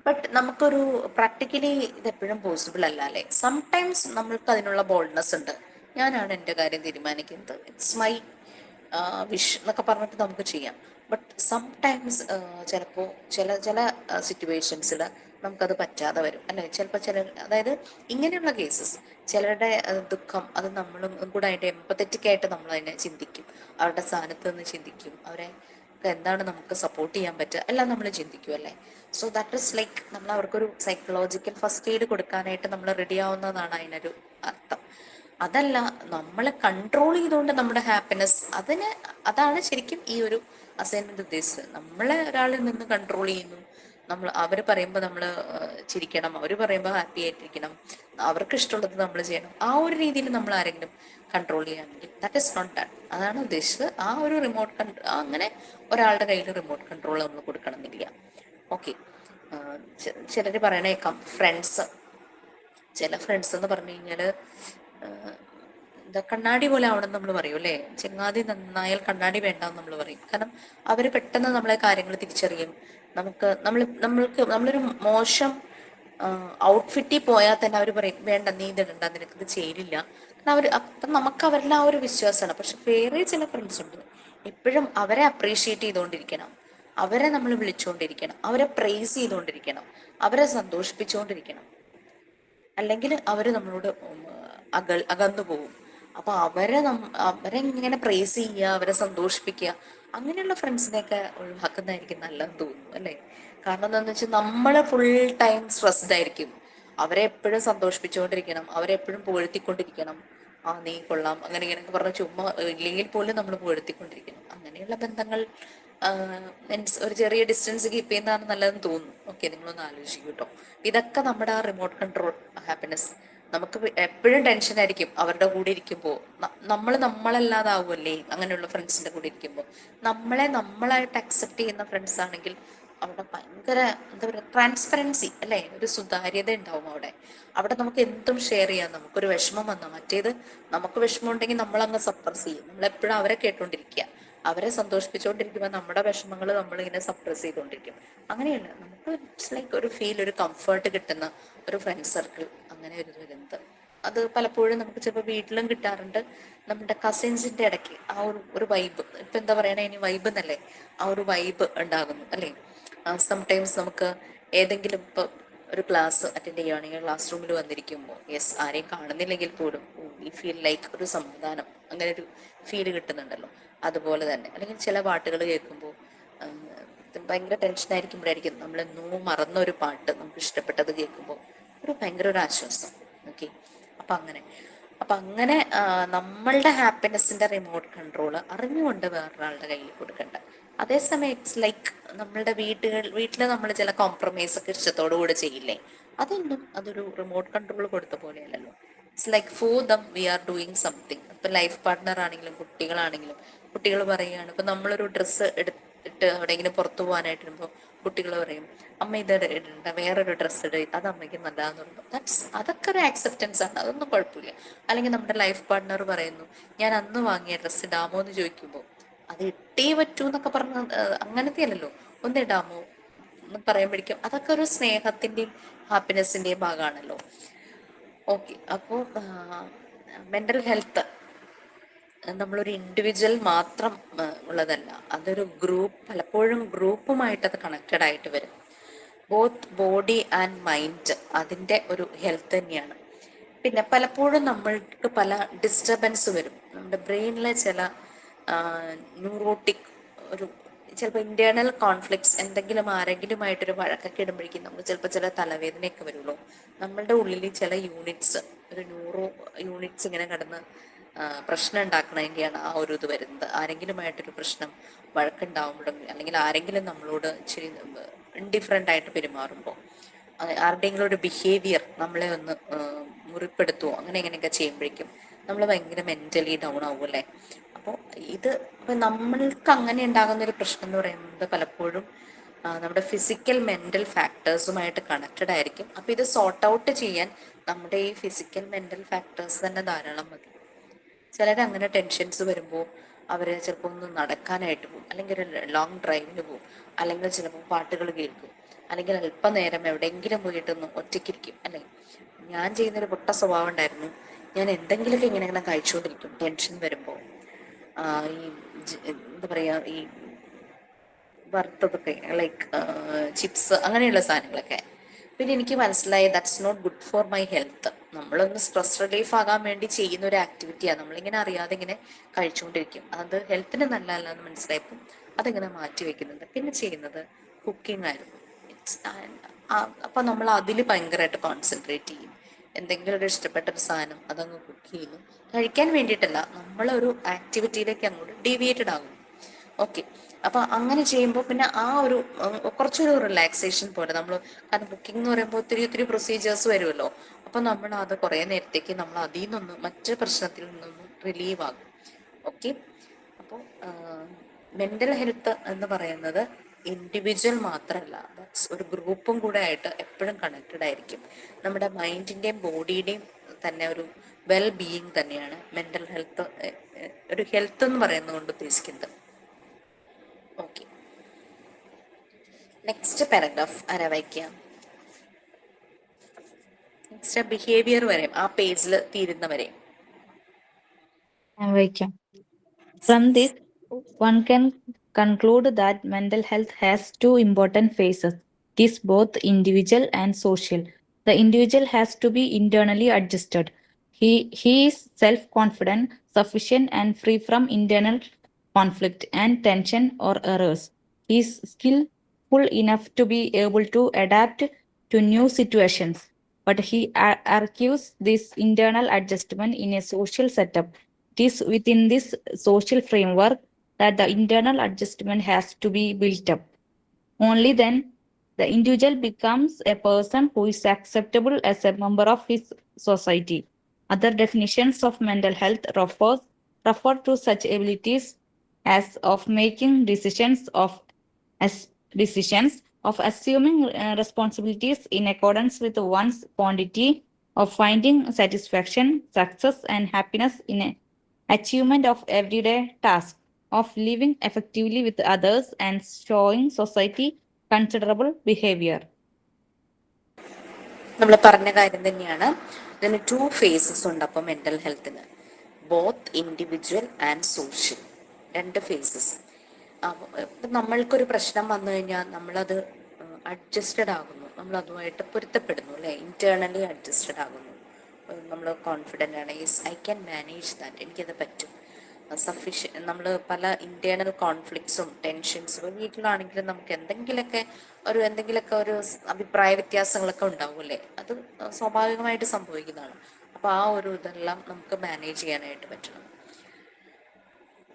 D: ബട്ട് നമുക്കൊരു പ്രാക്ടിക്കലി ഇതെപ്പോഴും പോസിബിൾ അല്ല അല്ലേ. സംടൈംസ് നമ്മൾക്ക് അതിനുള്ള ബോൾഡ്നെസ് ഉണ്ട്. ഞാനാണ് എൻ്റെ കാര്യം തീരുമാനിക്കുന്നത്, ഇറ്റ്സ് മൈ വിഷ് എന്നൊക്കെ പറഞ്ഞിട്ട് നമുക്ക് ചെയ്യാം. ബട്ട് സംടൈംസ് ചിലപ്പോൾ ചില സിറ്റുവേഷൻസിൽ നമുക്കത് പറ്റാതെ വരും അല്ലേ. ചിലപ്പോൾ അതായത് ഇങ്ങനെയുള്ള കേസസ്, ചിലരുടെ ദുഃഖം അത് നമ്മളും കൂടെ അതിൻ്റെ എമ്പത്തറ്റിക് ആയിട്ട് നമ്മൾ അതിനെ ചിന്തിക്കും, അവരുടെ സ്ഥാനത്ത് നിന്ന് ചിന്തിക്കും, അവരെ എന്താണ് നമുക്ക് സപ്പോർട്ട് ചെയ്യാൻ പറ്റുക എല്ലാം നമ്മൾ ചിന്തിക്കും അല്ലേ. സോ ദാറ്റ് ഇസ് ലൈക്ക് നമ്മൾ അവർക്കൊരു സൈക്കോളജിക്കൽ ഫസ്റ്റ് എയ്ഡ് കൊടുക്കാനായിട്ട് നമ്മൾ റെഡി ആവുന്നതാണ് അതിനൊരു അർത്ഥം. അതല്ല നമ്മളെ കൺട്രോൾ ചെയ്തുകൊണ്ട് നമ്മുടെ ഹാപ്പിനെസ്, അതാണ് ശരിക്കും ഈ ഒരു അസൈൻമെന്റ് ഉദ്ദേശിച്ചത്. നമ്മളെ ഒരാളിൽ നിന്ന് കൺട്രോൾ ചെയ്യുന്നു, അവർ പറയുമ്പോൾ നമ്മൾ ചിരിക്കണം, അവർ പറയുമ്പോൾ ഹാപ്പി ആയിട്ടിരിക്കണം, അവർക്ക് ഇഷ്ടമുള്ളത് നമ്മൾ ചെയ്യണം. ആ ഒരു രീതിയിൽ നമ്മൾ ആരെങ്കിലും കൺട്രോൾ ചെയ്യുകയാണെങ്കിൽ ദാറ്റ് ഇസ് നോട്ട് ഡൺ. അതാണ് ഉദ്ദേശിച്ചത്. ആ ഒരു റിമോട്ട് കൺട്രോൾ, അങ്ങനെ ഒരാളുടെ കയ്യിൽ റിമോട്ട് കൺട്രോൾ നമ്മൾ കൊടുക്കണമെന്നില്ല. ഓക്കെ, ചിലർ പറയണേക്കാം ചില ഫ്രണ്ട്സ് എന്ന് പറഞ്ഞു കഴിഞ്ഞാൽ എന്താ കണ്ണാടി പോലെ ആവണം നമ്മൾ പറയും അല്ലേ. ചെങ്ങാതി നന്നായാൽ കണ്ണാടി വേണ്ടെന്ന് നമ്മൾ പറയും. കാരണം അവർ പെട്ടെന്ന് നമ്മളെ കാര്യങ്ങൾ തിരിച്ചറിയും. നമ്മളൊരു മോശം ഔട്ട്ഫിറ്റിൽ പോയാൽ തന്നെ അവർ പറയും വേണ്ട, നീ ഇതിടണ്ട, നിനക്കിത് ചേരില്ല. അപ്പം നമുക്ക് അവരുടെ ആ ഒരു വിശ്വാസമാണ്. പക്ഷെ വേറെ ചില ഫ്രണ്ട്സ് ഉണ്ട്, എപ്പോഴും അവരെ അപ്രീഷിയേറ്റ് ചെയ്തുകൊണ്ടിരിക്കണം. അവരെ നമ്മൾ വിളിച്ചുകൊണ്ടിരിക്കണം, അവരെ പ്രൈസ് ചെയ്തുകൊണ്ടിരിക്കണം, അവരെ സന്തോഷിപ്പിച്ചുകൊണ്ടിരിക്കണം. അല്ലെങ്കിൽ അവർ നമ്മളോട് അകന്നു പോകും. അപ്പൊ അവരെ ഇങ്ങനെ പ്രൈസ് ചെയ്യുക, അവരെ സന്തോഷിപ്പിക്കുക, അങ്ങനെയുള്ള ഫ്രണ്ട്സിനെയൊക്കെ ഒഴിവാക്കുന്നതായിരിക്കും നല്ലതെന്ന് തോന്നുന്നു അല്ലേ? കാരണം എന്താണെന്ന് വെച്ചാൽ നമ്മൾ ഫുൾ ടൈം സ്ട്രെസ്ഡ് ആയിരിക്കും. അവരെ എപ്പോഴും സന്തോഷിപ്പിച്ചുകൊണ്ടിരിക്കണം, അവരെ എപ്പോഴും പുകഴ്ത്തിക്കൊണ്ടിരിക്കണം. ആ നീ കൊള്ളാം അങ്ങനെ ഇങ്ങനെയൊക്കെ പറഞ്ഞ ചുമ്മാ ഇല്ലെങ്കിൽ പോലും നമ്മൾ പുകഴ്ത്തിക്കൊണ്ടിരിക്കണം. അങ്ങനെയുള്ള ബന്ധങ്ങൾ ഒരു ചെറിയ ഡിസ്റ്റൻസ് കീപ്പ് ചെയ്യുന്നതാണ് നല്ലതെന്ന് തോന്നുന്നു. ഓക്കെ, നിങ്ങളൊന്ന് ആലോചിക്കും കേട്ടോ. ഇതൊക്കെ നമ്മുടെ ആ റിമോട്ട് കൺട്രോൾ ഹാപ്പിനെസ്. നമുക്ക് എപ്പോഴും ടെൻഷൻ ആയിരിക്കും അവരുടെ കൂടെ ഇരിക്കുമ്പോൾ. നമ്മളല്ലാതാവുമല്ലേ അങ്ങനെയുള്ള ഫ്രണ്ട്സിന്റെ കൂടെ ഇരിക്കുമ്പോൾ. നമ്മളായിട്ട് അക്സെപ്റ്റ് ചെയ്യുന്ന ഫ്രണ്ട്സ് ആണെങ്കിൽ അവിടെ ഭയങ്കര എന്താ പറയുക, ട്രാൻസ്പെറൻസി അല്ലേ, ഒരു സുതാര്യത ഉണ്ടാവും അവിടെ നമുക്ക് എന്തും ഷെയർ ചെയ്യാം. നമുക്കൊരു വിഷമം വന്നാൽ മറ്റേത് നമുക്ക് വിഷമം ഉണ്ടെങ്കിൽ നമ്മളങ്ങ് സപ്രസ് ചെയ്യും. നമ്മളെപ്പോഴും അവരെ കേട്ടോണ്ടിരിക്കുക, അവരെ സന്തോഷിപ്പിച്ചുകൊണ്ടിരിക്കുമ്പോൾ നമ്മുടെ വിഷമങ്ങൾ നമ്മളിങ്ങനെ സപ്രസ് ചെയ്തുകൊണ്ടിരിക്കും. അങ്ങനെയല്ല, നമുക്ക് ഇറ്റ്സ് ലൈക്ക് ഒരു ഫീൽ, ഒരു കംഫർട്ട് കിട്ടുന്ന ഒരു ഫ്രണ്ട് സർക്കിൾ, അങ്ങനെ ഒരു ദുരന്തം. അത് പലപ്പോഴും നമുക്ക് ചിലപ്പോൾ വീട്ടിലും കിട്ടാറുണ്ട്. നമ്മുടെ കസിൻസിന്റെ ഇടയ്ക്ക് ആ ഒരു വൈബ്, ഇപ്പൊ എന്താ പറയണേ, ഇനി വൈബ് എന്നല്ലേ, ആ ഒരു വൈബ് ഉണ്ടാകുന്നു അല്ലേ? സംടൈംസ് നമുക്ക് ഏതെങ്കിലും ഇപ്പൊ ഒരു ക്ലാസ് അറ്റൻഡ് ചെയ്യുകയാണെങ്കിൽ ക്ലാസ് റൂമിൽ വന്നിരിക്കുമ്പോൾ ആരെയും കാണുന്നില്ലെങ്കിൽ പോലും ഈ ഫീൽ ലൈക്ക് ഒരു സമാധാനം, അങ്ങനെ ഒരു ഫീൽ കിട്ടുന്നുണ്ടല്ലോ. അതുപോലെ തന്നെ, അല്ലെങ്കിൽ ചില പാട്ടുകൾ കേൾക്കുമ്പോൾ ഭയങ്കര ടെൻഷനായിരിക്കുമ്പോഴായിരിക്കും നമ്മളെന്നോ മറന്ന ഒരു പാട്ട് നമുക്ക് ഇഷ്ടപ്പെട്ടത് കേൾക്കുമ്പോൾ ഭയങ്കര ഒരു ആശ്വാസം. ഓക്കെ, അപ്പൊ അങ്ങനെ നമ്മളുടെ ഹാപ്പിനെസിന്റെ റിമോട്ട് കൺട്രോൾ അറിഞ്ഞുകൊണ്ട് വേറൊരാളുടെ കയ്യിൽ കൊടുക്കണ്ട. അതേസമയം ഇറ്റ്സ് ലൈക്ക് നമ്മളുടെ വീട്ടിൽ നമ്മൾ ചില കോംപ്രമൈസ് ഒക്കെ ഇഷ്ടത്തോടു കൂടെ ചെയ്യില്ലേ, അതൊരു റിമോട്ട് കൺട്രോൾ കൊടുത്ത പോലെയല്ലല്ലോ. It's like for them we are doing something. ഇപ്പൊ ലൈഫ് പാർട്ട്ണർ ആണെങ്കിലും കുട്ടികളാണെങ്കിലും, കുട്ടികൾ പറയുകയാണ്, ഇപ്പൊ നമ്മളൊരു ഡ്രസ്സ് എടുത്തിട്ട് എവിടെയെങ്കിലും പുറത്തു പോകാനായിട്ട് വരുമ്പോൾ കുട്ടികൾ പറയും, അമ്മ ഇത് ഇടണ്ട, വേറൊരു ഡ്രസ്സ് ഇട, അത് അമ്മയ്ക്ക് നല്ലതാന്ന് പറയുമ്പോൾ അതൊക്കെ ഒരു ആക്സെപ്റ്റൻസ് ആണ്, അതൊന്നും കുഴപ്പമില്ല. അല്ലെങ്കിൽ നമ്മുടെ ലൈഫ് പാർട്ട്ണർ പറയുന്നു, ഞാൻ അന്ന് വാങ്ങിയ ഡ്രസ്സ് ഇടാമോ എന്ന് ചോദിക്കുമ്പോൾ അത് ഇട്ടേ പറ്റൂ എന്നൊക്കെ പറഞ്ഞ അങ്ങനത്തെ അല്ലല്ലോ, ഒന്ന് ഇടാമോ എന്ന് പറയുമ്പോഴേക്കും അതൊക്കെ ഒരു സ്നേഹത്തിന്റെയും ഹാപ്പിനെസിന്റെയും ഭാഗമാണല്ലോ. ഓക്കെ, അപ്പോൾ മെന്റൽ ഹെൽത്ത് നമ്മളൊരു ഇൻഡിവിജ്വൽ മാത്രം ഉള്ളതല്ല, അതൊരു പലപ്പോഴും ഗ്രൂപ്പുമായിട്ട് അത് കണക്റ്റഡ് ആയിട്ട് വരും. ബോത്ത് ബോഡി ആൻഡ് മൈൻഡ് അതിൻ്റെ ഒരു ഹെൽത്ത് തന്നെയാണ്. പിന്നെ പലപ്പോഴും നമ്മൾക്ക് പല ഡിസ്റ്റർബൻസ് വരും. നമ്മുടെ ബ്രെയിനിലെ ചില ന്യൂറോട്ടിക് ചിലപ്പോൾ ഇന്റേണൽ കോൺഫ്ലിക്ട്സ്, ആരെങ്കിലുമായിട്ടൊരു വഴക്കൊക്കെ ഇടുമ്പോഴേക്കും നമുക്ക് ചിലപ്പോൾ ചില തലവേദനയൊക്കെ വരുള്ളൂ. നമ്മളുടെ ഉള്ളിൽ ചില ന്യൂറോ യൂണിറ്റ്സ് ഇങ്ങനെ കടന്ന് പ്രശ്നം ഉണ്ടാക്കണമെങ്കിലാണ് ആ ഒരു ഇത് വരുന്നത്. ആരെങ്കിലുമായിട്ടൊരു പ്രശ്നം, വഴക്കുണ്ടാവുമ്പോഴും, അല്ലെങ്കിൽ ആരെങ്കിലും നമ്മളോട് ഇച്ചിരി ഇൻഡിഫറൻ്റ് ആയിട്ട് പെരുമാറുമ്പോൾ, ആരുടെയെങ്കിലും ഒരു ബിഹേവിയർ നമ്മളെ ഒന്ന് മുറിപ്പെടുത്തുമോ, അങ്ങനെയൊക്കെ ചെയ്യുമ്പോഴേക്കും നമ്മൾ ഭയങ്കര മെന്റലി ഡൗൺ ആവും അല്ലേ. അപ്പോൾ ഇപ്പം നമ്മൾക്ക് അങ്ങനെ ഉണ്ടാകുന്ന ഒരു പ്രശ്നം എന്ന് പറയുന്നത് പലപ്പോഴും നമ്മുടെ ഫിസിക്കൽ മെന്റൽ ഫാക്ടേഴ്സുമായിട്ട് കണക്റ്റഡ് ആയിരിക്കും. അപ്പം ഇത് സോർട്ട് ഔട്ട് ചെയ്യാൻ നമ്മുടെ ഈ ഫിസിക്കൽ മെന്റൽ ഫാക്ടേഴ്സ് തന്നെ ധാരാളം മതി. ചിലരങ്ങനെ ടെൻഷൻസ് വരുമ്പോൾ അവർ ചിലപ്പോൾ ഒന്ന് നടക്കാനായിട്ട് പോകും, അല്ലെങ്കിൽ ഒരു ലോങ് ഡ്രൈവിന് പോകും, അല്ലെങ്കിൽ ചിലപ്പോൾ പാട്ടുകൾ കേൾക്കും, അല്ലെങ്കിൽ അല്പനേരം എവിടെയെങ്കിലും പോയിട്ടൊന്ന് ഒറ്റയ്ക്കിരിക്കും അല്ലേ. ഞാൻ ചെയ്യുന്നൊരു പൊട്ട സ്വഭാവം ഉണ്ടായിരുന്നു. ഞാൻ എന്തെങ്കിലുമൊക്കെ ഇങ്ങനെ കഴിച്ചുകൊണ്ടിരിക്കും ടെൻഷൻ വരുമ്പോൾ. എന്താ പറയുക, ഈ വറുത്തതൊക്കെ ലൈക്ക് ചിപ്സ് അങ്ങനെയുള്ള സാധനങ്ങളൊക്കെ. പിന്നെ എനിക്ക് മനസ്സിലായി that's not good for my health. നമ്മളൊന്ന് സ്ട്രെസ് റിലീഫ് ആകാൻ വേണ്ടി ചെയ്യുന്ന ഒരു ആക്ടിവിറ്റിയാണ്, നമ്മളിങ്ങനെ അറിയാതെ ഇങ്ങനെ കഴിച്ചുകൊണ്ടിരിക്കും, അത് ഹെൽത്തിന് നല്ലതല്ല എന്ന് മനസ്സിലായപ്പോൾ അതിങ്ങനെ മാറ്റി വെക്കുന്നുണ്ട്. പിന്നെ ചെയ്യുന്നത് കുക്കിംഗ് ആയിരുന്നു. അപ്പൊ നമ്മൾ അതിൽ ഭയങ്കരമായിട്ട് കോൺസെൻട്രേറ്റ് ചെയ്യും. എന്തെങ്കിലും ഒരു ഇഷ്ടപ്പെട്ട ഒരു സാധനം അതങ്ങ് കുക്ക് ചെയ്യുന്നു, കഴിക്കാൻ വേണ്ടിയിട്ടല്ല, നമ്മളൊരു ആക്ടിവിറ്റിയിലേക്ക് അങ്ങോട്ട് ഡീവിയേറ്റഡ് ആകും. ഓക്കെ, അപ്പൊ അങ്ങനെ ചെയ്യുമ്പോൾ പിന്നെ ആ ഒരു കുറച്ചൊരു റിലാക്സേഷൻ പോലെ നമ്മൾ, കാരണം കുക്കിംഗ് എന്ന് പറയുമ്പോൾ ഒത്തിരി പ്രൊസീജിയേഴ്സ് വരുമല്ലോ. അപ്പൊ നമ്മൾ അത് കുറേ നേരത്തേക്ക് നമ്മൾ അതിൽ നിന്നൊന്ന് മറ്റു പ്രശ്നത്തിൽ നിന്നൊന്നും റിലീവ് ആകും. ഓക്കെ, അപ്പോൾ മെന്റൽ ഹെൽത്ത് എന്ന് പറയുന്നത് ഇൻഡിവിജ്വൽ മാത്രമല്ല, ഒരു ഗ്രൂപ്പും കൂടെ ആയിട്ട് എപ്പോഴും കണക്റ്റഡ് ആയിരിക്കും. നമ്മുടെ മൈൻഡിന്റെയും ബോഡിയുടെയും തന്നെ ഒരു വെൽ ബീയിങ് തന്നെയാണ് മെന്റൽ ഹെൽത്ത്. ഒരു ഹെൽത്ത് എന്ന് പറയുന്നത് കൊണ്ട് ഉദ്ദേശിക്കുന്നത്. ഓക്കെ, നെക്സ്റ്റ് പാരഗ്രാഫ് ആരാ വായിക്കുക? നെക്സ്റ്റ് ബിഹേവിയർ വരെ, ആ പേജിൽ തീരുന്നവരെ
F: ഞാൻ വായിക്കാം. From this, one can conclude that mental health has two important phases. It is both individual and social. The individual has to be internally adjusted. He is self-confident, sufficient, and free from internal conflict and tension or errors. He is skillful enough to be able to adapt to new situations, but he argues this internal adjustment in a social setup. It is within this social framework that the internal adjustment has to be built up. Only then the individual becomes a person who is acceptable as a member of his society. Other definitions of mental health refer to such abilities as of making decisions, as decisions, of assuming responsibilities in accordance with one's quantity, of finding satisfaction, success, and happiness in a achievement of everyday tasks, of living effectively with others, and showing society considerable behavior.
D: നമ്മൾ പറഞ്ഞ കാര്യം തന്നെയാണ്. ഇതിന് 2 faces ഉണ്ട്. അപ്പോൾ mental ഹെൽത്തിന് both individual and social, 2 phases. ഇപ്പം നമ്മൾക്കൊരു പ്രശ്നം വന്നു കഴിഞ്ഞാൽ നമ്മളത് അഡ്ജസ്റ്റഡ് ആകുന്നു, നമ്മൾ അതുമായിട്ട് പൊരുത്തപ്പെടുന്നു അല്ലേ, ഇന്റേണലി അഡ്ജസ്റ്റഡ് ആകുന്നു. നമ്മൾ കോൺഫിഡൻ്റ് ആണ്, yes I can manage that, എനിക്കത് പറ്റും. നമ്മൾ പല ഇന്റേണൽ കോൺഫ്ലിക്ട്സും ടെൻഷൻസും വീട്ടിലാണെങ്കിലും നമുക്ക് എന്തെങ്കിലുമൊക്കെ ഒരു അഭിപ്രായ വ്യത്യാസങ്ങളൊക്കെ ഉണ്ടാവുമല്ലേ, അത് സ്വാഭാവികമായിട്ട് സംഭവിക്കുന്നതാണ്. അപ്പോൾ ആ ഒരു ഇതെല്ലാം നമുക്ക് മാനേജ് ചെയ്യാനായിട്ട് പറ്റണം.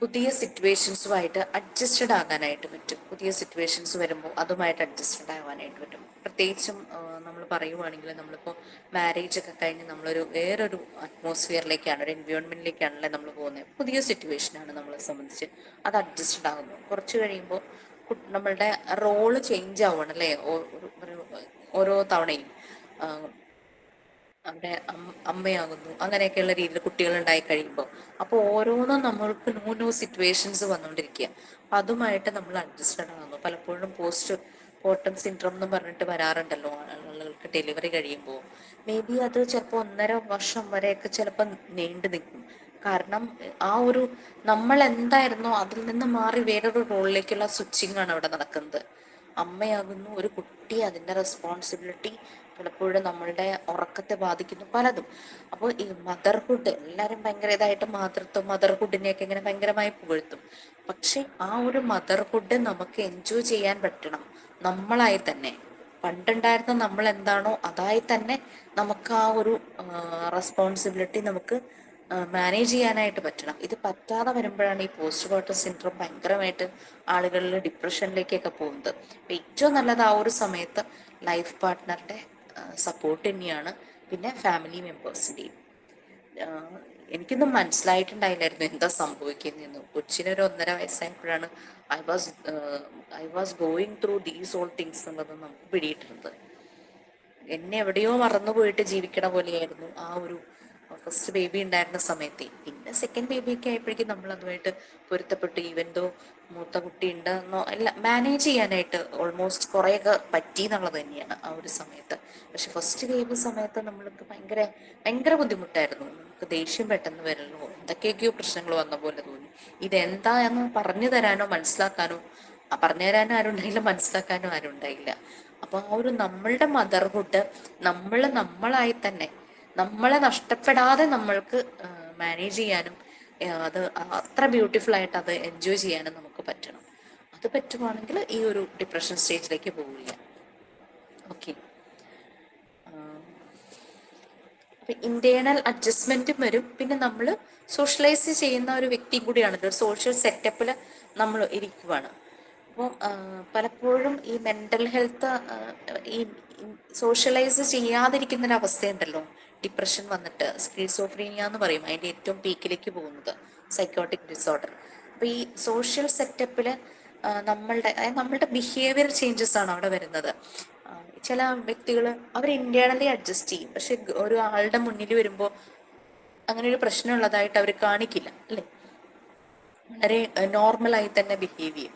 D: പുതിയ സിറ്റുവേഷൻസുമായിട്ട് അഡ്ജസ്റ്റഡ് ആകാനായിട്ട് പറ്റും. പുതിയ സിറ്റുവേഷൻസ് വരുമ്പോൾ അതുമായിട്ട് അഡ്ജസ്റ്റഡ് ആവാനായിട്ട് പറ്റും. പ്രത്യേകിച്ചും നമ്മൾ പറയുവാണെങ്കിൽ നമ്മളിപ്പോൾ മാരേജ് ഒക്കെ കഴിഞ്ഞ് നമ്മളൊരു വേറൊരു അറ്റ്മോസ്ഫിയറിലേക്കാണ്, ഒരു എൻവയോൺമെൻറ്റിലേക്കാണല്ലേ നമ്മൾ പോകുന്നത്. പുതിയ സിറ്റുവേഷനാണ് നമ്മളെ സംബന്ധിച്ച്, അത് അഡ്ജസ്റ്റഡ് ആകുന്നു. കുറച്ച് കഴിയുമ്പോൾ നമ്മളുടെ റോള് ചേഞ്ച് ആവുകയാണ് അല്ലേ, ഓരോ തവണയും അവിടെ അമ്മയാകുന്നു, അങ്ങനെയൊക്കെയുള്ള രീതിയിൽ കുട്ടികൾ ഉണ്ടായി കഴിയുമ്പോൾ അപ്പോൾ ഓരോന്നും നമ്മൾക്ക് ന്യൂ സിറ്റുവേഷൻസ് വന്നുകൊണ്ടിരിക്കുക. അപ്പം അതുമായിട്ട് നമ്മൾ അഡ്ജസ്റ്റഡ് ആകുന്നു. പലപ്പോഴും പോസ്റ്റ് പോർട്ടം സിൻഡ്രോം എന്ന് പറഞ്ഞിട്ട് വരാറുണ്ടല്ലോ ആളുകൾക്ക് ഡെലിവറി കഴിയുമ്പോൾ. മേ ബി അത് ചിലപ്പോൾ 1.5 വർഷം വരെയൊക്കെ ചിലപ്പോൾ നീണ്ടു നിൽക്കും. കാരണം ആ ഒരു നമ്മൾ എന്തായിരുന്നോ അതിൽ നിന്ന് മാറി വേറൊരു റോളിലേക്കുള്ള സ്വിച്ചിങ് ആണ് അവിടെ നടക്കുന്നത്. അമ്മയാകുന്നു, ഒരു കുട്ടി, അതിൻ്റെ റെസ്പോൺസിബിലിറ്റി പലപ്പോഴും നമ്മളുടെ ഉറക്കത്തെ ബാധിക്കുന്നു, പലതും. അപ്പോൾ ഈ മദർഹുഡ് എല്ലാവരും ഭയങ്കര ഇതായിട്ട് മദർഹുഡിനെയൊക്കെ ഇങ്ങനെ ഭയങ്കരമായി പുകഴ്ത്തും. പക്ഷെ ആ ഒരു മദർഹുഡ് നമുക്ക് എൻജോയ് ചെയ്യാൻ പറ്റണം നമ്മളായി തന്നെ. പണ്ടുണ്ടായിരുന്ന നമ്മൾ എന്താണോ അതായി തന്നെ നമുക്ക് ആ ഒരു റെസ്പോൺസിബിലിറ്റി നമുക്ക് മാനേജ് ചെയ്യാനായിട്ട് പറ്റണം. ഇത് പറ്റാതെ വരുമ്പോഴാണ് ഈ പോസ്റ്റ് മോർട്ടം സിൻഡ്രോം ഭയങ്കരമായിട്ട് ആളുകളിൽ ഡിപ്രഷനിലേക്കൊക്കെ പോകുന്നത്. അപ്പം ഏറ്റവും നല്ലത് ആ ഒരു സമയത്ത് ലൈഫ് പാർട്ട്ണറുടെ സപ്പോർട്ട് തന്നെയാണ്, പിന്നെ ഫാമിലി മെമ്പേഴ്സിൻ്റെയും. എനിക്കൊന്നും മനസ്സിലായിട്ടുണ്ടായില്ലായിരുന്നു എന്താ സംഭവിക്കുന്നതെന്ന്. കൊച്ചിനൊരു 1.5 വയസ്സായപ്പോഴാണ് I was going through these all things എന്നുള്ളത് നമുക്ക് പിടിയിട്ടിരുന്നത്. എന്നെ എവിടെയോ മറന്നു പോയിട്ട് ജീവിക്കണ പോലെയായിരുന്നു ആ ഒരു ഫസ്റ്റ് ബേബി ഉണ്ടായിരുന്ന സമയത്ത്. പിന്നെ സെക്കൻഡ് ബേബിയൊക്കെ ആയപ്പോഴേക്കും നമ്മൾ അതുമായിട്ട് പൊരുത്തപ്പെട്ട്, ഈവൻതോ മൂത്ത കുട്ടി ഉണ്ടെന്നോ എല്ലാം മാനേജ് ചെയ്യാനായിട്ട് ഓൾമോസ്റ്റ് കുറേയൊക്കെ പറ്റി എന്നുള്ളത് തന്നെയാണ് ആ ഒരു സമയത്ത്. പക്ഷെ ഫസ്റ്റ് ബേബി സമയത്ത് നമ്മൾക്ക് ഭയങ്കര ബുദ്ധിമുട്ടായിരുന്നു. നമുക്ക് ദേഷ്യം പെട്ടെന്ന് വരല്ലോ, എന്തൊക്കെയൊക്കെയോ പ്രശ്നങ്ങൾ വന്ന പോലെ തോന്നി. ഇതെന്താ എന്ന് പറഞ്ഞു തരാനോ മനസ്സിലാക്കാനോ, പറഞ്ഞു തരാനും ആരും ഉണ്ടായില്ല, മനസ്സിലാക്കാനും ആരും ഉണ്ടായില്ല. അപ്പൊ ആ ഒരു നമ്മളുടെ മദർഹുഡ് നമ്മളായി തന്നെ നമ്മളെ നഷ്ടപ്പെടാതെ നമ്മൾക്ക് മാനേജ് ചെയ്യാനും അത് അത്ര ബ്യൂട്ടിഫുൾ ആയിട്ട് അത് എൻജോയ് ചെയ്യാനും നമുക്ക് പറ്റണം. അത് പറ്റുവാണെങ്കിൽ ഈ ഒരു ഡിപ്രഷൻ സ്റ്റേജിലേക്ക് പോവില്ല. ഓക്കെ, അപ്പൊ ഇന്റേണൽ അഡ്ജസ്റ്റ്മെന്റും വരും. പിന്നെ നമ്മൾ സോഷ്യലൈസ് ചെയ്യുന്ന ഒരു വ്യക്തിയും കൂടിയാണ്, ഒരു സോഷ്യൽ സെറ്റപ്പിൽ നമ്മൾ ഇരിക്കുവാണ്. അപ്പം പലപ്പോഴും ഈ മെന്റൽ ഹെൽത്ത് ഈ സോഷ്യലൈസ് ചെയ്യാതിരിക്കുന്നൊരവസ്ഥയുണ്ടല്ലോ, ഡിപ്രഷൻ വന്നിട്ട് സ്കിസോഫ്രീനിയ എന്ന് പറയും, അതിൻ്റെ ഏറ്റവും പീക്കിലേക്ക് പോകുന്നത്, സൈക്കോട്ടിക് ഡിസോർഡർ. അപ്പോൾ ഈ സോഷ്യൽ സെറ്റപ്പിൽ നമ്മളുടെ ബിഹേവിയർ ചേഞ്ചസ് ആണ് അവിടെ വരുന്നത്. ചില വ്യക്തികൾ അവർ ഇന്റേണലി അഡ്ജസ്റ്റ് ചെയ്യും, പക്ഷെ ഒരു ആളുടെ മുന്നിൽ വരുമ്പോൾ അങ്ങനെ ഒരു പ്രശ്നമുള്ളതായിട്ട് അവർ കാണിക്കില്ല അല്ലേ, വളരെ നോർമലായി തന്നെ ബിഹേവ് ചെയ്യും.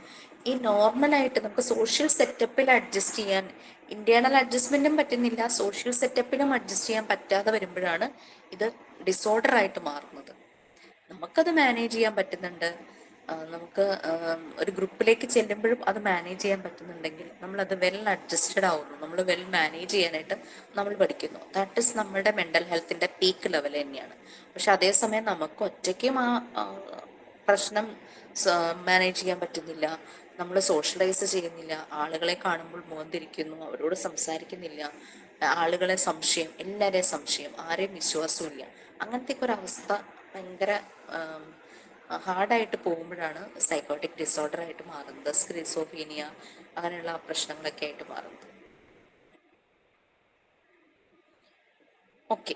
D: ഈ നോർമലായിട്ട് നമുക്ക് സോഷ്യൽ സെറ്റപ്പിൽ അഡ്ജസ്റ്റ് ചെയ്യാൻ, ഇന്റേണൽ അഡ്ജസ്റ്റ്മെന്റും പറ്റുന്നില്ല, സോഷ്യൽ സെറ്റപ്പിലും അഡ്ജസ്റ്റ് ചെയ്യാൻ പറ്റാതെ വരുമ്പോഴാണ് ഇത് ഡിസോർഡർ ആയിട്ട് മാറുന്നത്. നമുക്കത് മാനേജ് ചെയ്യാൻ പറ്റുന്നുണ്ട്, നമുക്ക് ഒരു ഗ്രൂപ്പിലേക്ക് ചെല്ലുമ്പോഴും അത് മാനേജ് ചെയ്യാൻ പറ്റുന്നുണ്ടെങ്കിൽ നമ്മളത് വെൽ അഡ്ജസ്റ്റഡ് ആവുന്നു, നമ്മൾ വെൽ മാനേജ് ചെയ്യാനായിട്ട് നമ്മൾ പഠിക്കുന്നു. ദാറ്റ് ഇസ് നമ്മുടെ മെൻ്റൽ ഹെൽത്തിൻ്റെ പീക്ക് ലെവൽ തന്നെയാണ്. പക്ഷെ അതേസമയം നമുക്ക് ഒറ്റയ്ക്കും ആ പ്രശ്നം മാനേജ് ചെയ്യാൻ പറ്റുന്നില്ല, നമ്മൾ സോഷ്യലൈസ് ചെയ്യുന്നില്ല, ആളുകളെ കാണുമ്പോൾ മുഖം തിരിക്കുന്നു, അവരോട് സംസാരിക്കുന്നില്ല, ആളുകളെ സംശയം, എല്ലാവരെയും സംശയം, ആരെയും വിശ്വാസമില്ല, അങ്ങനത്തെയൊക്കെ ഒരു അവസ്ഥ ഭയങ്കര ഹാർഡായിട്ട് പോകുമ്പോഴാണ് സൈക്കോട്ടിക് ഡിസോർഡർ ആയിട്ട് മാറുന്നത്, സ്ക്രിസോഫീനിയ അങ്ങനെയുള്ള പ്രശ്നങ്ങളൊക്കെ ആയിട്ട് മാറുന്നത്. ഓക്കെ,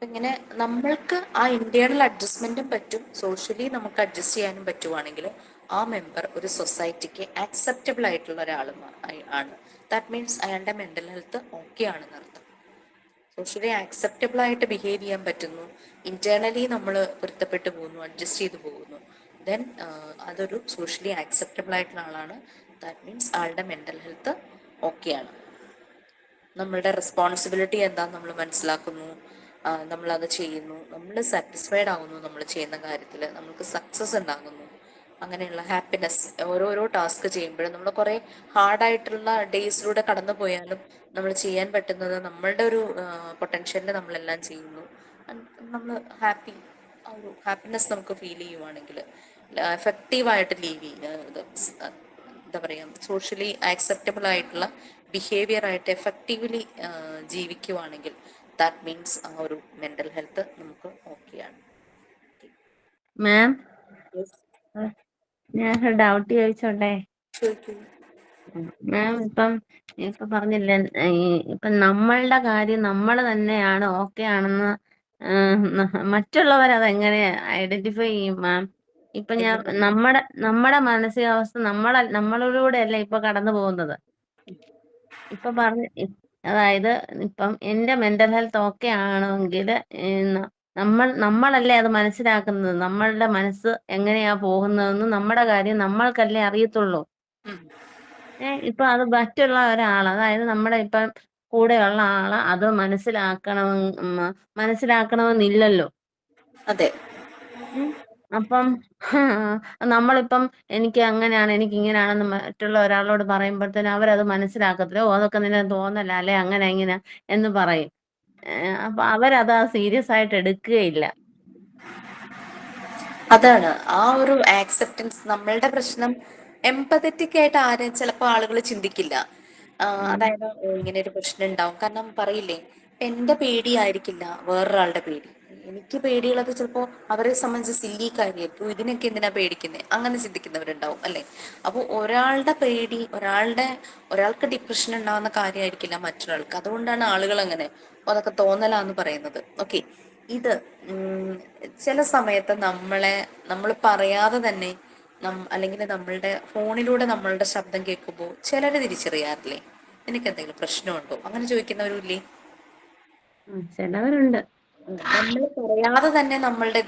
D: ഇങ്ങനെ നമ്മൾക്ക് ആ ഇന്റേണൽ അഡ്ജസ്റ്റ്മെന്റും പറ്റും, സോഷ്യലി നമുക്ക് അഡ്ജസ്റ്റ് ചെയ്യാനും പറ്റുവാണെങ്കിൽ ആ മെമ്പർ ഒരു സൊസൈറ്റിക്ക് ആക്സെപ്റ്റബിൾ ആയിട്ടുള്ള ഒരാൾ ആണ്. ദാറ്റ് മീൻസ് അയാളുടെ മെന്റൽ ഹെൽത്ത് ഓക്കെ ആണെന്ന് അർത്ഥം. സോഷ്യലി ആക്സെപ്റ്റബിൾ ആയിട്ട് ബിഹേവ് ചെയ്യാൻ പറ്റുന്നു, ഇന്റേണലി നമ്മൾ പൊരുത്തപ്പെട്ടു പോകുന്നു, അഡ്ജസ്റ്റ് ചെയ്ത് പോകുന്നു, ദെൻ അതൊരു സോഷ്യലി ആക്സെപ്റ്റബിൾ ആയിട്ടുള്ള ആളാണ്. ദാറ്റ് മീൻസ് ആളുടെ മെന്റൽ ഹെൽത്ത് ഓക്കെ ആണ്. നമ്മളുടെ റെസ്പോൺസിബിലിറ്റി എന്താന്ന് നമ്മൾ മനസ്സിലാക്കുന്നു, നമ്മളത് ചെയ്യുന്നു, നമ്മൾ സാറ്റിസ്ഫൈഡ് ആകുന്നു, നമ്മൾ ചെയ്യുന്ന കാര്യത്തിൽ നമുക്ക് സക്സസ് ഉണ്ടാകുന്നു, അങ്ങനെയുള്ള ഹാപ്പിനെസ്. ഓരോരോ ടാസ്ക് ചെയ്യുമ്പോഴും നമ്മൾ കുറേ ഹാർഡായിട്ടുള്ള ഡേയ്സിലൂടെ കടന്നു പോയാലും നമ്മൾ ചെയ്യാൻ പറ്റുന്നത് നമ്മളുടെ ഒരു പൊട്ടൻഷ്യലിൽ നമ്മളെല്ലാം ചെയ്യുന്നു, നമ്മൾ ഹാപ്പി, ആ ഒരു ഹാപ്പിനെസ് നമുക്ക് ഫീൽ ചെയ്യുവാണെങ്കിൽ എഫക്റ്റീവായിട്ട് ലീവ് ചെയ്യുക, എന്താ പറയുക, സോഷ്യലി ആക്സെപ്റ്റബിൾ ആയിട്ടുള്ള ബിഹേവിയർ ആയിട്ട് എഫക്റ്റീവ്ലി ജീവിക്കുവാണെങ്കിൽ ദാറ്റ് മീൻസ് ആ ഒരു മെന്റൽ ഹെൽത്ത് നമുക്ക് ഓക്കെയാണ്.
E: മാം, ഞാൻ ഒരു ഡൗട്ട് ചോദിച്ചോട്ടെ? മാം, ഇപ്പൊ പറഞ്ഞില്ലേ, ഇപ്പൊ നമ്മളുടെ കാര്യം നമ്മൾ തന്നെയാണ് ഓക്കെ ആണെന്ന്, മറ്റുള്ളവർ അതെങ്ങനെ ഐഡന്റിഫൈ ചെയ്യും മാം? ഇപ്പൊ നമ്മുടെ മാനസികാവസ്ഥ നമ്മളിലൂടെ അല്ല ഇപ്പൊ കടന്നു പോകുന്നത്. ഇപ്പൊ അതായത് ഇപ്പം എന്റെ മെന്റൽ ഹെൽത്ത് ഓക്കെ ആണെങ്കിൽ നമ്മളല്ലേ അത് മനസ്സിലാക്കുന്നത്, നമ്മളുടെ മനസ്സ് എങ്ങനെയാ പോകുന്നതെന്ന് നമ്മുടെ കാര്യം നമ്മൾക്കല്ലേ അറിയത്തുള്ളൂ. ഇപ്പൊ അത് മറ്റുള്ള ഒരാൾ, അതായത് നമ്മുടെ ഇപ്പം കൂടെയുള്ള ആള് അത് മനസ്സിലാക്കണമെന്നില്ലല്ലോ.
D: അതെ.
E: അപ്പം നമ്മളിപ്പം എനിക്ക് അങ്ങനെയാണ്, എനിക്ക് ഇങ്ങനെയാണെന്ന് മറ്റുള്ള ഒരാളോട് പറയുമ്പോഴത്തേനും അവരത് മനസ്സിലാക്കത്തില്ല. ഓ, അതൊക്കെ നിന്നെ തോന്നല, അല്ലെ അങ്ങനെ ഇങ്ങനെ എന്ന് പറയും. അപ്പൊ അവരത് സീരിയസ് ആയിട്ട് എടുക്കുകയില്ല.
D: അതാണ് ആ ഒരു ആക്സെപ്റ്റൻസ്. നമ്മളുടെ പ്രശ്നം എംപതറ്റിക് ആയിട്ട് ആരും ചിലപ്പോൾ ആളുകൾ ചിന്തിക്കില്ല. അതായത് ഇങ്ങനെ ഒരു പ്രശ്നം ഉണ്ടാവും, കാരണം പറയില്ലേ, എന്റെ പേടിയായിരിക്കില്ല വേറൊരാളുടെ പേടി. എനിക്ക് പേടിയുള്ളത് ചിലപ്പോൾ അവരെ സംബന്ധിച്ച് സില്ലി കാര്യമായിരിക്കും, ഇതിനൊക്കെ എന്തിനാ പേടിക്കുന്നത്, അങ്ങനെ ചിന്തിക്കുന്നവരുണ്ടാവും അല്ലെ. അപ്പോൾ ഒരാളുടെ പേടി, ഒരാൾക്ക് ഡിപ്രഷൻ ഉണ്ടാവുന്ന കാര്യമായിരിക്കില്ല മറ്റൊരാൾക്ക്. അതുകൊണ്ടാണ് ആളുകൾ അങ്ങനെ അതൊക്കെ തോന്നലാന്ന് പറയുന്നത്. ഓക്കെ, ഇത് ചില സമയത്ത് നമ്മൾ പറയാതെ തന്നെ അല്ലെങ്കിൽ നമ്മളുടെ ഫോണിലൂടെ നമ്മളുടെ ശബ്ദം കേൾക്കുമ്പോൾ ചിലര് തിരിച്ചറിയാറില്ലേ, നിനക്ക് എന്തെങ്കിലും പ്രശ്നമുണ്ടോ, അങ്ങനെ ചോദിക്കുന്നവരും ഇല്ലേ?
E: ചിലവരുണ്ട്.
D: നമ്മൾ പറയാതെ തന്നെ നമ്മളുടെ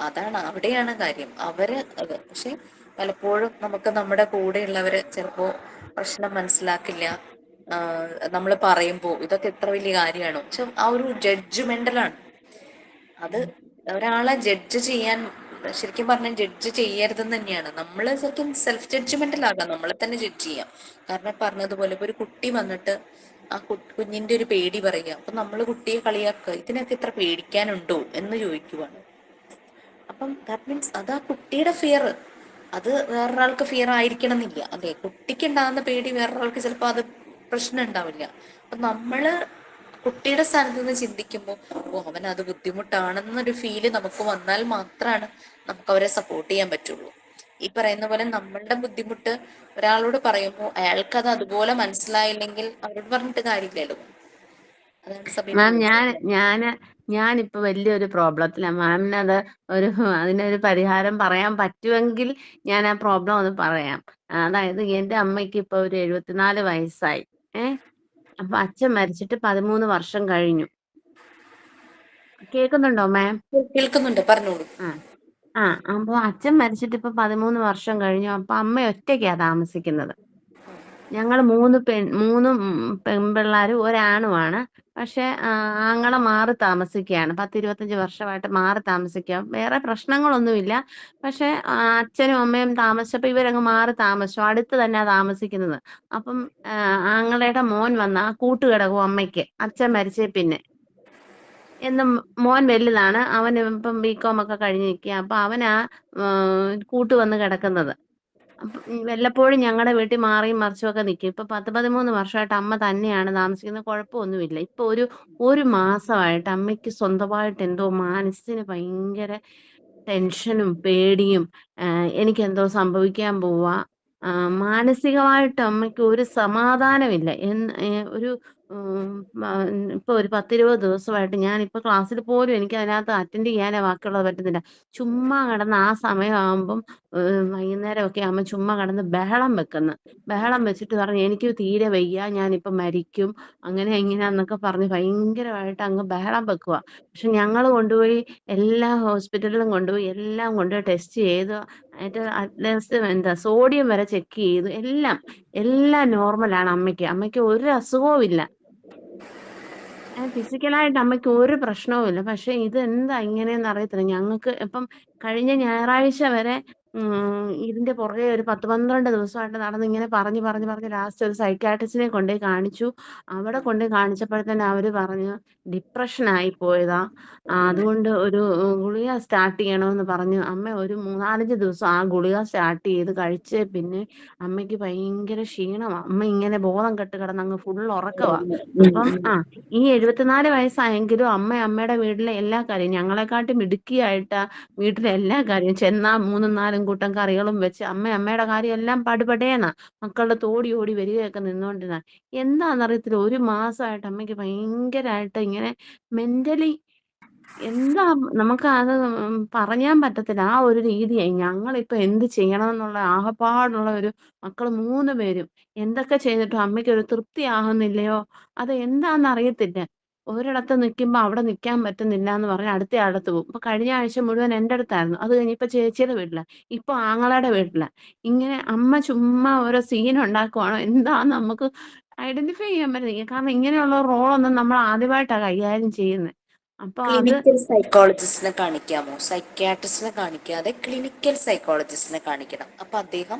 D: അതാണ്, അവിടെയാണ് കാര്യം. പക്ഷെ പലപ്പോഴും നമുക്ക് നമ്മുടെ കൂടെയുള്ളവര് ചിലപ്പോ പ്രശ്നം മനസ്സിലാക്കില്ല. നമ്മൾ പറയുമ്പോൾ ഇതൊക്കെ എത്ര വലിയ കാര്യമാണോ, ആ ഒരു ജഡ്ജ്മെന്റലാണ് അത്. ഒരാളെ ജഡ്ജ് ചെയ്യാൻ, ശരിക്കും പറഞ്ഞാൽ ജഡ്ജ് ചെയ്യരുതെന്ന് തന്നെയാണ്. നമ്മൾ ശരിക്കും സെൽഫ് ജഡ്ജ്മെന്റിലാകാം, നമ്മളെ തന്നെ ജഡ്ജ് ചെയ്യാം. കാരണം പറഞ്ഞതുപോലെ ഇപ്പൊ ഒരു കുട്ടി വന്നിട്ട് ആ കുഞ്ഞിന്റെ ഒരു പേടി പറയുക, അപ്പൊ നമ്മൾ കുട്ടിയെ കളിയാക്കുക, ഇതിനൊക്കെ ഇത്ര പേടിക്കാനുണ്ടോ എന്ന് ചോദിക്കുവാണ്. അപ്പം ദാറ്റ് മീൻസ് അത് ആ കുട്ടിയുടെ ഫിയർ, അത് വേറൊരാൾക്ക് ഫിയർ ആയിരിക്കണം എന്നില്ല. അതെ, കുട്ടിക്ക് ഉണ്ടാകുന്ന പേടി വേറൊരാൾക്ക് ചിലപ്പോൾ അത് പ്രശ്നം ഉണ്ടാവില്ല. അപ്പൊ നമ്മള് കുട്ടിയുടെ സ്ഥാനത്ത് നിന്ന് ചിന്തിക്കുമ്പോൾ ഓ, അവൻ അത് ബുദ്ധിമുട്ടാണെന്നൊരു ഫീല് നമുക്ക് വന്നാൽ മാത്രമാണ് നമുക്ക് അവരെ സപ്പോർട്ട് ചെയ്യാൻ പറ്റുള്ളൂ. ഈ പറയുന്ന പോലെ നമ്മളുടെ ബുദ്ധിമുട്ട് ഒരാളോട് പറയുമ്പോൾ അയാൾക്കത് അതുപോലെ മനസ്സിലായില്ലെങ്കിൽ അവരോട് പറഞ്ഞിട്ട് കാര്യമില്ലല്ലോ. അതാണ്
E: മാം,
D: സമയത്ത്
E: ഞാനിപ്പോ വലിയൊരു പ്രോബ്ലത്തിലാണ്. മാമിനത് അതിനൊരു പരിഹാരം പറയാൻ പറ്റുമെങ്കിൽ ഞാൻ ആ പ്രോബ്ലം ഒന്ന് പറയാം. അതായത് എന്റെ അമ്മയ്ക്ക് ഇപ്പൊ ഒരു 74 വയസ്സായി. അപ്പൊ അച്ഛൻ മരിച്ചിട്ട് 13 വർഷം കഴിഞ്ഞു. കേൾക്കുന്നുണ്ടോ മാം?
D: കേൾക്കുന്നുണ്ട്, പറഞ്ഞോളൂ.
E: അപ്പൊ അച്ഛൻ മരിച്ചിട്ട് ഇപ്പൊ 13 വർഷം കഴിഞ്ഞു. അപ്പൊ അമ്മ ഒറ്റയ്ക്കാ താമസിക്കുന്നത്. ഞങ്ങൾ മൂന്ന് പെൺപിള്ളാരും ഒരാണുമാണ്.
G: പക്ഷെ ആങ്ങളെ മാറി താമസിക്കുകയാണ്. 10-25 വർഷമായിട്ട് മാറി താമസിക്കാം. വേറെ പ്രശ്നങ്ങളൊന്നുമില്ല. പക്ഷെ അച്ഛനും അമ്മയും താമസിച്ചപ്പോൾ ഇവരങ്ങ് മാറി താമസിച്ചു. അടുത്ത് തന്നെയാ താമസിക്കുന്നത്. അപ്പം ആങ്ങളയുടെ മോൻ വന്ന കൂട്ടുകിടക്കും അമ്മയ്ക്ക്, അച്ഛൻ മരിച്ചേ പിന്നെ. എന്നും മോൻ വലുതാണ്, അവന് ഇപ്പം ബികോം ഒക്കെ കഴിഞ്ഞ് നിൽക്കുക. അപ്പൊ അവനാ കൂട്ട് വന്ന് കിടക്കുന്നത്. അപ്പം വല്ലപ്പോഴും ഞങ്ങളുടെ വീട്ടിൽ മാറിയും മറിച്ചും ഒക്കെ നിൽക്കും. ഇപ്പൊ 10-13 വർഷമായിട്ട് അമ്മ തന്നെയാണ് താമസിക്കുന്നത്. കുഴപ്പമൊന്നുമില്ല. ഇപ്പൊ ഒരു മാസമായിട്ട് അമ്മയ്ക്ക് സ്വന്തമായിട്ട് എന്തോ മനസ്സിന് ഭയങ്കര ടെൻഷനും പേടിയും, എനിക്കെന്തോ സംഭവിക്കാൻ പോവാ, മാനസികമായിട്ട് അമ്മയ്ക്ക് ഒരു സമാധാനമില്ല. ഒരു ഇപ്പൊ ഒരു 10-20 ദിവസമായിട്ട് ഞാനിപ്പോ ക്ലാസ്സിൽ പോലും എനിക്ക് അതിനകത്ത് അറ്റൻഡ് ചെയ്യാനേ ബാക്കിയുള്ളത് പറ്റുന്നില്ല. ചുമ്മാ കിടന്ന് ആ സമയമാകുമ്പം വൈകുന്നേരമൊക്കെ ആകുമ്പോൾ ചുമ്മാ കിടന്ന് ബഹളം വെച്ചിട്ട് പറഞ്ഞു എനിക്ക് തീരെ വയ്യ, ഞാനിപ്പം മരിക്കും, അങ്ങനെ ഇങ്ങനെയാന്നൊക്കെ പറഞ്ഞ് ഭയങ്കരമായിട്ട് അങ്ങ് ബഹളം വെക്കുക. പക്ഷെ ഞങ്ങൾ കൊണ്ടുപോയി എല്ലാ ഹോസ്പിറ്റലിലും കൊണ്ടുപോയി എല്ലാം കൊണ്ടുപോയി ടെസ്റ്റ് ചെയ്തു. അതിന്റെ അറ്റ്ലീസ്റ്റ് എന്താ സോഡിയം വരെ ചെക്ക് ചെയ്തു. എല്ലാം നോർമലാണ്. അമ്മയ്ക്ക് ഒരു അസുഖവും ഇല്ല. ഫിസിക്കലായിട്ട് അമ്മയ്ക്ക് ഒരു പ്രശ്നവുമില്ല. പക്ഷെ ഇതെന്താ ഇങ്ങനെയെന്ന് അറിയത്തില്ല. ഞങ്ങൾക്ക് ഇപ്പം കഴിഞ്ഞ ഞായറാഴ്ച വരെ ഇതിന്റെ പുറകെ ഒരു 10-12 ദിവസമായിട്ട് നടന്ന് ഇങ്ങനെ പറഞ്ഞ് ലാസ്റ്റ് ഒരു സൈക്കാട്രിസ്റ്റിനെ കൊണ്ടുപോയി കാണിച്ചു. അവിടെ കൊണ്ടുപോയി കാണിച്ചപ്പോഴത്തന്നെ അവര് പറഞ്ഞു ഡിപ്രഷൻ ആയി പോയതാ, അതുകൊണ്ട് ഒരു ഗുളിക സ്റ്റാർട്ട് ചെയ്യണമെന്ന് പറഞ്ഞു. അമ്മ ഒരു 3-4 ദിവസം ആ ഗുളിക സ്റ്റാർട്ട് ചെയ്ത് കഴിച്ച് പിന്നെ അമ്മയ്ക്ക് ഭയങ്കര ക്ഷീണമാണ്. അമ്മ ഇങ്ങനെ ബോധം കെട്ട് കിടന്ന് അങ്ങ് ഫുൾ ഉറക്കവാ. അപ്പം ഈ 74 വയസ്സായെങ്കിലും അമ്മയുടെ വീട്ടിലെ എല്ലാ കാര്യം ഞങ്ങളെക്കാട്ടി മിടുക്കിയായിട്ടാ വീട്ടിലെ എല്ലാ കാര്യവും. ചെന്നാ 3-4 കൂട്ടം കറികളും വെച്ച് അമ്മയുടെ കാര്യം എല്ലാം പടുപടേന്നാ. മക്കളുടെ തോടി ഓടി വരികയൊക്കെ നിന്നോണ്ടിരുന്ന. എന്താന്നറിയത്തില്ല, ഒരു മാസമായിട്ട് അമ്മയ്ക്ക് ഭയങ്കരമായിട്ട് ഇങ്ങനെ മെന്റലി എന്താ നമുക്ക് അത് പറയാൻ പറ്റത്തില്ല. ആ ഒരു രീതിയായി. ഞങ്ങളിപ്പോ എന്ത് ചെയ്യണമെന്നുള്ള ആകപ്പാടുള്ള ഒരു മക്കള് 3 പേരും എന്തൊക്കെ ചെയ്തിട്ടും അമ്മയ്ക്ക് ഒരു തൃപ്തി ആകുന്നില്ലയോ, അത് എന്താന്ന് അറിയത്തില്ല. ഒരിടത്ത് നിൽക്കുമ്പോ അവിടെ നിൽക്കാൻ പറ്റുന്നില്ല എന്ന് പറഞ്ഞ് അടുത്ത ആളത്ത് പോകും. ഇപ്പൊ കഴിഞ്ഞ ആഴ്ച മുഴുവൻ എൻ്റെ അടുത്തായിരുന്നു. അത് കഴിഞ്ഞ് ഇപ്പൊ ചേച്ചിയുടെ വീട്ടില, ഇപ്പൊ ആങ്ങളയുടെ വീട്ടില. ഇങ്ങനെ അമ്മ ചുമ്മാ ഓരോ സീൻ ഉണ്ടാക്കുവാണോ എന്താന്ന് നമുക്ക് ഐഡന്റിഫൈ ചെയ്യാൻ പറ്റില്ല. കാരണം ഇങ്ങനെയുള്ള റോളൊന്നും നമ്മൾ ആദ്യമായിട്ടാണ് കൈകാര്യം ചെയ്യുന്നത്. അപ്പൊ അത്
D: ക്ലിനിക്കൽ സൈക്കോളജിസ്റ്റിനെ കാണിക്കാമോ? സൈക്യാട്രിസ്റ്റിനെ കാണിക്കാതെ ക്ലിനിക്കൽ സൈക്കോളജിസ്റ്റിനെ കാണിക്കണം. അപ്പൊ അദ്ദേഹം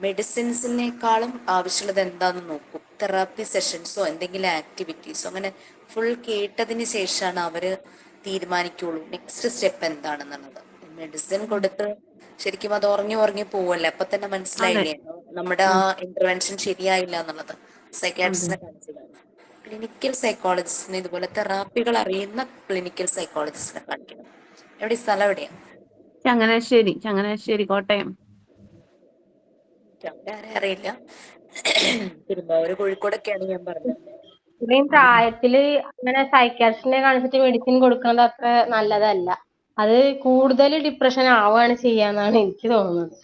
D: മെഡിസിൻസിനേക്കാളും ആവശ്യമുള്ളത് എന്താന്ന് നോക്കും. തെറാപ്പി സെഷൻസോ എന്തെങ്കിലും ആക്ടിവിറ്റീസോ അങ്ങനെ ഫുൾ കേട്ടതിന് ശേഷമാണ് അവര് തീരുമാനിക്കുള്ളൂ നെക്സ്റ്റ് സ്റ്റെപ്പ് എന്താണെന്നുള്ളത്. മെഡിസിൻ കൊടുത്ത് ശരിക്കും അത് ഉറങ്ങി പോവല്ലേ. അപ്പൊ തന്നെ
G: അതെ
D: മനസ്സിലായില്ലേ നമ്മുടെ ആ ഇന്റർവെൻഷൻ ശരിയായില്ല എന്നുള്ളത്.
G: അതെ
D: സൈക്യാട്രിസ്റ്റിനെ കാണിച്ചതാണ്. ക്ലിനിക്കൽ സൈക്കോളജിസ്റ്റിനെ, ഇതുപോലെ തെറാപ്പികൾ അറിയുന്ന ക്ലിനിക്കൽ സൈക്കോളജിസ്റ്റിനെ കാണിക്കണം. സ്ഥലം എവിടെയാ?
G: ചങ്ങനാശ്ശേരി കോട്ടയം.
D: അവിടെ ആരെ അറിയില്ല. പെരുമ്പാവൂര് കോഴിക്കോടൊക്കെയാണ് ഞാൻ പറഞ്ഞത്.
H: ഇത്രയും പ്രായത്തില് അങ്ങനെ സൈക്കാട്രിസ്റ്റിനെ കാണിച്ചിട്ട് മെഡിസിൻ കൊടുക്കുന്നത് അത്ര നല്ലതല്ല. അത് കൂടുതൽ ഡിപ്രഷൻ ആവുകയാണ് ചെയ്യാന്നാണ് എനിക്ക് തോന്നുന്നത്.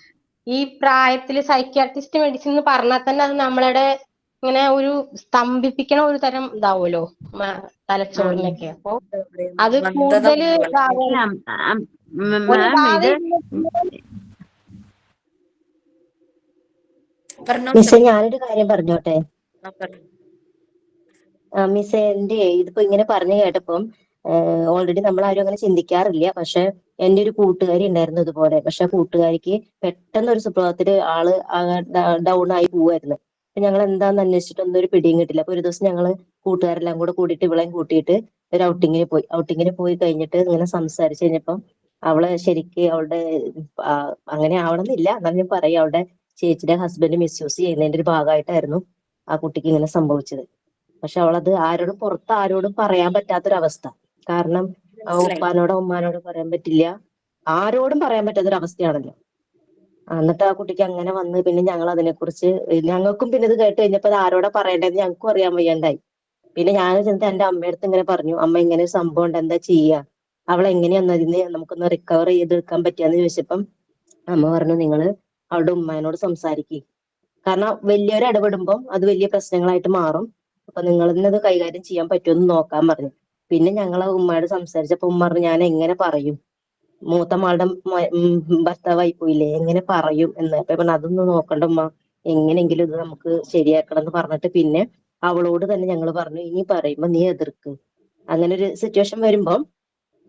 H: ഈ പ്രായത്തില് സൈക്കാട്രിസ്റ്റ് മെഡിസിൻ എന്ന് പറഞ്ഞാൽ തന്നെ അത് നമ്മളുടെ ഇങ്ങനെ ഒരു സ്തംഭിപ്പിക്കണ ഒരു തരം ഇതാവുമല്ലോ തലച്ചോറിനൊക്കെ. അപ്പൊ അത്
D: മന്ദത
H: കൂടുതൽ
G: അല്ല
H: ഒരു
G: മാം ഇത്
D: പറഞ്ഞോ.
I: മിസ്സേ, ഞാനൊരു കാര്യം പറഞ്ഞോട്ടെ?
D: പറഞ്ഞു.
I: മിസ്സേ, ഇതിപ്പോ ഇങ്ങനെ പറഞ്ഞു കേട്ടപ്പം ഓൾറെഡി നമ്മൾ ആരും അങ്ങനെ ചിന്തിക്കാറില്ല. പക്ഷെ എന്റെ ഒരു കൂട്ടുകാരി ഉണ്ടായിരുന്നു ഇതുപോലെ. പക്ഷെ ആ കൂട്ടുകാരിക്ക് പെട്ടെന്ന് ഒരു സുപ്രഭാതത്തില് ആള് ഡൗൺ ആയി പോവായിരുന്നു. അപ്പൊ ഞങ്ങൾ എന്താന്ന് അന്വേഷിച്ചിട്ട് ഒന്നും ഒരു പിടിയും കിട്ടില്ല. അപ്പൊ ഒരു ദിവസം ഞങ്ങള് കൂട്ടുകാരെല്ലാം കൂടെ കൂടിയിട്ട് ഇവളെയും കൂട്ടിയിട്ട് ഒരു ഔട്ടിങ്ങിന് പോയി കഴിഞ്ഞിട്ട് ഇങ്ങനെ സംസാരിച്ചു കഴിഞ്ഞപ്പം അവള് ശരിക്ക് അവളുടെ അങ്ങനെ ആവണമെന്നില്ല, എന്നാലും ഞാൻ പറയാം, അവളുടെ ചേച്ചിയുടെ ഹസ്ബൻഡ് മിസ്യൂസ് ചെയ്യുന്നതിന്റെ ഒരു ഭാഗമായിട്ടായിരുന്നു ആ കുട്ടിക്ക് ഇങ്ങനെ സംഭവിച്ചത്. പക്ഷെ അവളത് പുറത്ത് ആരോടും പറയാൻ പറ്റാത്തൊരവസ്ഥ. കാരണം ഉപ്പാനോടോ ഉമ്മാനോടോ പറയാൻ പറ്റില്ല, ആരോടും പറയാൻ പറ്റാത്തൊരവസ്ഥയാണല്ലോ. എന്നിട്ട് ആ കുട്ടിക്ക് അങ്ങനെ വന്ന് പിന്നെ ഞങ്ങൾ അതിനെക്കുറിച്ച് ഞങ്ങൾക്കും പിന്നെ ഇത് കേട്ട് കഴിഞ്ഞപ്പോ അത് ആരോടാ പറയേണ്ടത് ഞങ്ങൾക്കും അറിയാൻ വയ്യാണ്ടായി. പിന്നെ ഞാൻ ചെന്നിട്ട് എന്റെ അമ്മയടുത്ത് ഇങ്ങനെ പറഞ്ഞു, അമ്മ ഇങ്ങനെ ഒരു സംഭവം ഉണ്ട്, എന്താ ചെയ്യാ, അവൾ എങ്ങനെയാന്ന് അതിന് നമുക്കൊന്ന് റിക്കവർ ചെയ്തെടുക്കാൻ പറ്റിയാന്ന് ചോദിച്ചപ്പം അമ്മ പറഞ്ഞു, നിങ്ങള് അവളുടെ ഉമ്മാനോട് സംസാരിക്കുക. കാരണം വലിയവർ ഇടപെടുമ്പോൾ അത് വലിയ പ്രശ്നങ്ങളായിട്ട് മാറും. അപ്പൊ നിങ്ങൾ തന്നെ അത് കൈകാര്യം ചെയ്യാൻ പറ്റുമെന്ന് നോക്കാൻ പറഞ്ഞു. പിന്നെ ഞങ്ങളെ ഉമ്മയോട് സംസാരിച്ചപ്പോ ഉമ്മ പറഞ്ഞു, ഞാൻ എങ്ങനെ പറയും, മൂത്ത മകളുടെ ഭർത്താവായി പോയില്ലേ, എങ്ങനെ പറയും എന്ന്. അപ്പൊ പറഞ്ഞു, അതൊന്നും നോക്കണ്ട ഉമ്മ, എങ്ങനെയെങ്കിലും ഇത് നമുക്ക് ശരിയാക്കണം എന്ന് പറഞ്ഞിട്ട് പിന്നെ അവളോട് തന്നെ ഞങ്ങൾ പറഞ്ഞു, ഇനി പറയുമ്പോ നീ എതിർക്ക്. അങ്ങനെ ഒരു സിറ്റുവേഷൻ വരുമ്പം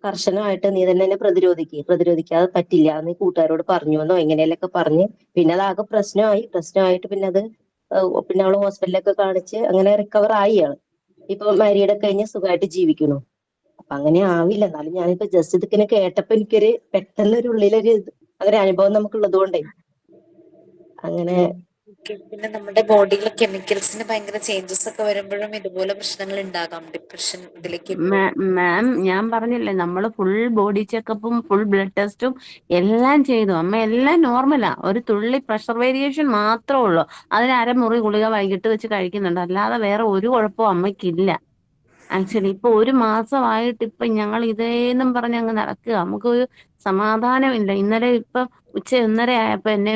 I: കർശനമായിട്ട് നീ തന്നെ പ്രതിരോധിക്കാതെ പറ്റില്ല, നീ കൂട്ടുകാരോട് പറഞ്ഞു എന്നോ എങ്ങനെയൊക്കെ പറഞ്ഞ് പിന്നെ അതാകെ പ്രശ്നമായിട്ട് പിന്നെ അത് പിന്നെ അവള് ഹോസ്പിറ്റലിലൊക്കെ കാണിച്ച് അങ്ങനെ റിക്കവർ ആയി ആള്. ഇപ്പൊ മാരീഡ് കഴിഞ്ഞ് സുഖമായിട്ട് ജീവിക്കുന്നു. അപ്പൊ അങ്ങനെ ആവില്ല. എന്നാലും ഞാനിപ്പോ ജസ്റ്റ് ഇതിങ്ങനെ കേട്ടപ്പോ എനിക്കൊരു പെട്ടെന്നൊരു ഉള്ളിലൊരു അങ്ങനെ അനുഭവം നമുക്കുള്ളത് കൊണ്ടേ അങ്ങനെ.
D: പിന്നെ നമ്മുടെ ബോഡിയിലെ കെമിക്കൽസിന് ഭയങ്കര ചേഞ്ചസ് ഒക്കെ വരുമ്പോഴും ഇതുപോലെ പ്രശ്നങ്ങൾ ഉണ്ടാകാം. ഡിപ്രഷൻ ഇതിലേക്ക്
G: മാം ഞാൻ പറഞ്ഞില്ലേ, നമ്മള് ഫുൾ ബോഡി ചെക്കപ്പും ഫുൾ ബ്ലഡ് ടെസ്റ്റും എല്ലാം ചെയ്തു. അമ്മ എല്ലാം നോർമലാ. ഒരു തുള്ളി പ്രഷർ വേരിയേഷൻ മാത്രമേ ഉള്ളൂ. അതിന് അരമുറി ഗുളിക വൈകിട്ട് വെച്ച് കഴിക്കുന്നുണ്ട്. അല്ലാതെ വേറെ ഒരു കുഴപ്പവും അമ്മയ്ക്കില്ല. ആക്ച്വലി ഇപ്പൊ 1 മാസമായിട്ട് ഇപ്പൊ ഞങ്ങൾ ഇതേന്നും പറഞ്ഞ് അങ്ങ് നടക്കുക. നമുക്കൊരു സമാധാനമില്ല. ഇന്നലെ ഇപ്പൊ ഉച്ച 1:30 ആയപ്പോ എന്നെ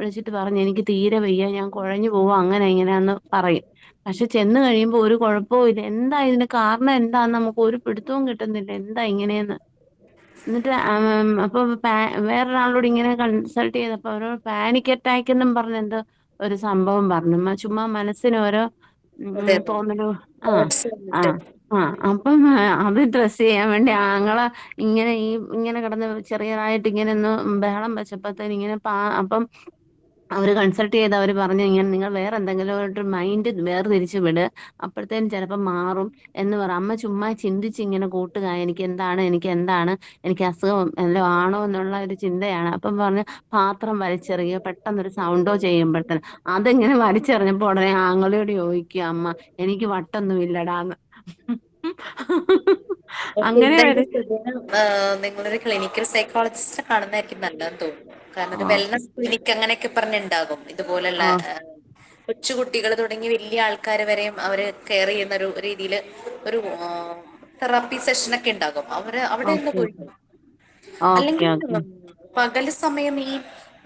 G: വിളിച്ചിട്ട് പറഞ്ഞു, എനിക്ക് തീരെ വയ്യ, ഞാൻ കുഴഞ്ഞു പോവാ, അങ്ങനെ ഇങ്ങനെയാന്ന് പറയും. പക്ഷെ ചെന്ന് കഴിയുമ്പോ ഒരു കുഴപ്പവും ഇല്ല. എന്താ ഇതിന് കാരണം എന്താന്ന് നമുക്ക് ഒരു പിടുത്തവും കിട്ടുന്നില്ല, എന്താ ഇങ്ങനെയെന്ന്. എന്നിട്ട് അപ്പൊ വേറൊരാളോട് ഇങ്ങനെ കൺസൾട്ട് ചെയ്തപ്പോ അവരോട് പാനിക് അറ്റാക്ക് എന്നും പറഞ്ഞ എന്തോ ഒരു സംഭവം പറഞ്ഞു. ചുമ്മാ മനസ്സിന് ഓരോ തോന്നലോ. ആ ആ ആ അപ്പം അത് ഡ്രസ് ചെയ്യാൻ വേണ്ടി ആങ്ങളെ ഇങ്ങനെ കിടന്ന് ചെറിയതായിട്ട് ഇങ്ങനെ ഒന്ന് ബഹളം വെച്ചപ്പോഴത്തേന് അപ്പം അവര് കൺസൾട്ട് ചെയ്ത് അവര് പറഞ്ഞു, ഇങ്ങനെ നിങ്ങൾ വേറെ എന്തെങ്കിലും ഒരു മൈൻഡ് വേർതിരിച്ച് വിട്, അപ്പോഴത്തേനും ചിലപ്പോൾ മാറും എന്ന് പറ. അമ്മ ചുമ്മാ ചിന്തിച്ച് ഇങ്ങനെ കൂട്ടുക, എനിക്ക് അസുഖം എല്ലാം ആണോ എന്നുള്ള ഒരു ചിന്തയാണ്. അപ്പം പറഞ്ഞ് പാത്രം വലിച്ചെറിയുക, പെട്ടെന്നൊരു സൗണ്ടോ ചെയ്യുമ്പോഴത്തേന് അതെങ്ങനെ വലിച്ചെറിഞ്ഞപ്പോ ഉടനെ ആങ്ങളോട് ചോദിക്കുക അമ്മ, എനിക്ക് വട്ടൊന്നും ഇല്ലടാന്ന്. അങ്ങനെ വരെ.
D: നിങ്ങളൊരു ക്ലിനിക്കൽ സൈക്കോളജിസ്റ്റ് കാണുന്നതായിരിക്കും നല്ലതെന്ന് തോന്നുന്നു. കാരണം ഒരു വെൽനസ് ക്ലിനിക് അങ്ങനെയൊക്കെ പറഞ്ഞുണ്ടാകും. ഇതുപോലുള്ള കൊച്ചുകുട്ടികൾ തുടങ്ങി വലിയ ആൾക്കാർ വരെയും അവര് കെയർ ചെയ്യുന്ന ഒരു രീതിയിൽ ഒരു തെറാപ്പി സെഷനൊക്കെ ഉണ്ടാകും. അവിടെ ഒന്ന് പോയി. അല്ലെങ്കിൽ പകല് സമയം ഈ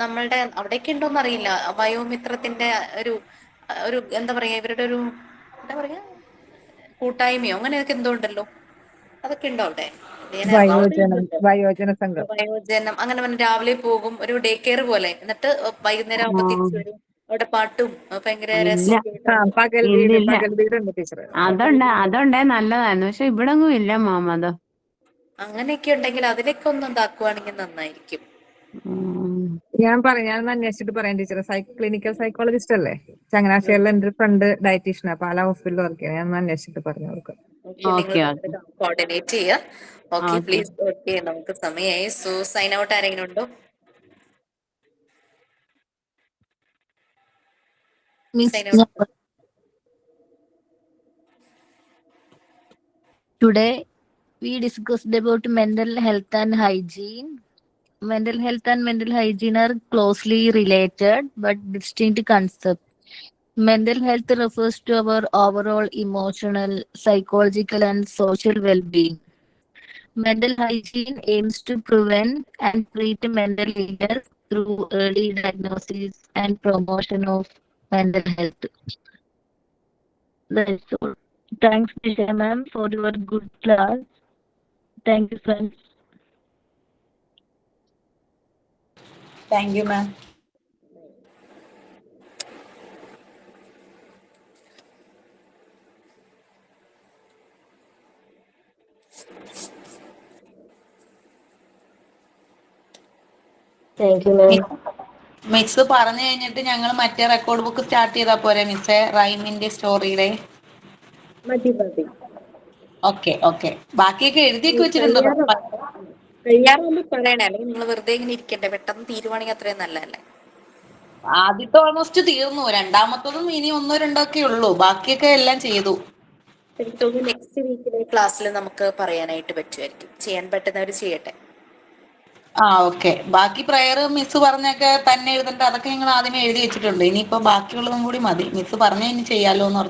D: നമ്മളുടെ അവിടെയൊക്കെ ഉണ്ടോന്ന് അറിയില്ല, വയോമിത്രത്തിന്റെ ഒരു എന്താ പറയാ, ഇവരുടെ ഒരു എന്താ പറയാ കൂട്ടായ്മയോ അങ്ങനെയൊക്കെ എന്തോ ഉണ്ടല്ലോ, അതൊക്കെ ഉണ്ടോ അവിടെ?
J: വയോജന സംഘം.
D: വയോജനം അങ്ങനെ പറഞ്ഞ് രാവിലെ പോകും, ഒരു ഡേ കെയർ പോലെ. എന്നിട്ട് വൈകുന്നേരം ആകുമ്പോ തിരിച്ചു വരും. അവിടെ പാട്ടും ഭയങ്കര രസമൊക്കെ
J: പകൽ വീടുണ്ട് ടീച്ചറെ.
G: അതുണ്ടേ നല്ലതായിരുന്നു. പക്ഷെ ഇവിടൊന്നും ഇല്ല മാമ.
D: അങ്ങനെയൊക്കെ ഉണ്ടെങ്കിൽ അതിനൊക്കെ ഒന്ന് ഇതാക്കുവാണെങ്കിൽ നന്നായിരിക്കും.
J: ഞാൻ അന്വേഷിച്ചിട്ട് പറയാം ടീച്ചറെ. ക്ലിനിക്കൽ സൈക്കോളജിസ്റ്റ് അല്ലേ? ചങ്ങനാശ്ശേരിയിൽ എന്റെ ഒരു ഫ്രണ്ട് ഡയറ്റീഷ്യനാ, പാലാ ഹോസ്പിറ്റലിൽ വർക്ക് ചെയ്യാം. ഞാൻ അന്വേഷിച്ചിട്ട് പറഞ്ഞു കൊടുക്കാം.
D: കോർഡിനേറ്റ് ചെയ്യാം. Okay please. ഓക്കെ, നമുക്ക് സമയമായി. സോ സൈൻ ഔട്ട് ആരെങ്കിലും ഉണ്ടോ?
K: Today we discussed about mental health and hygiene. Mental health and mental hygiene are closely related but distinct concepts. Mental health refers to our overall emotional, psychological, and social well-being. Mental hygiene aims to prevent and treat mental illness through early diagnosis and promotion of mental health. That's all. Thanks, Disha ma'am, for your good class. Thank you, friends.
A: Thank you, ma'am.
I: Thank you ma'am.
A: Miss പറഞ്ഞു കഴിഞ്ഞിട്ട് ഞങ്ങൾ മറ്റേ record book start ചെയ്താൽ പോരെ മിസ്സേ? റൈമിന്റെ സ്റ്റോറിയുടെ. Okay. ബാക്കിയൊക്കെ എഴുതിയൊക്കെ വെച്ചിട്ടുണ്ടോ?
D: തയ്യാറാകുമ്പോ പറയണേ, അല്ലെങ്കിൽ നിങ്ങൾ വെറുതെ ഇങ്ങനെ ഇരിക്കട്ടെ. പെട്ടെന്ന് തീരുവാണെങ്കിൽ അത്രയും നല്ലതല്ലേ?
A: ആദ്യത്തെ ഓൾമോസ്റ്റ് തീർന്നു, രണ്ടാമത്തതും ഇനി 1-2 ഒക്കെ ഉള്ളൂ. ബാക്കിയൊക്കെ എല്ലാം ചെയ്തു.
D: എനിക്ക് തോന്നുന്നു നെക്സ്റ്റ് വീക്കിലെ ക്ലാസ്സിൽ നമുക്ക് പറയാനായിട്ട് പറ്റുമായിരിക്കും. ചെയ്യാൻ പറ്റുന്നവർ ചെയ്യട്ടെ.
A: ഓക്കെ. ബാക്കി പ്രയർ മിസ് പറഞ്ഞൊക്കെ തന്നെ എഴുതണ്ട, അതൊക്കെ ഞങ്ങൾ ആദ്യമേ എഴുതി വെച്ചിട്ടുണ്ട്. ഇനിയിപ്പോ ബാക്കിയുള്ളതും കൂടി മതി. മിസ് പറഞ്ഞ ഇനി ചെയ്യാലോ എന്ന്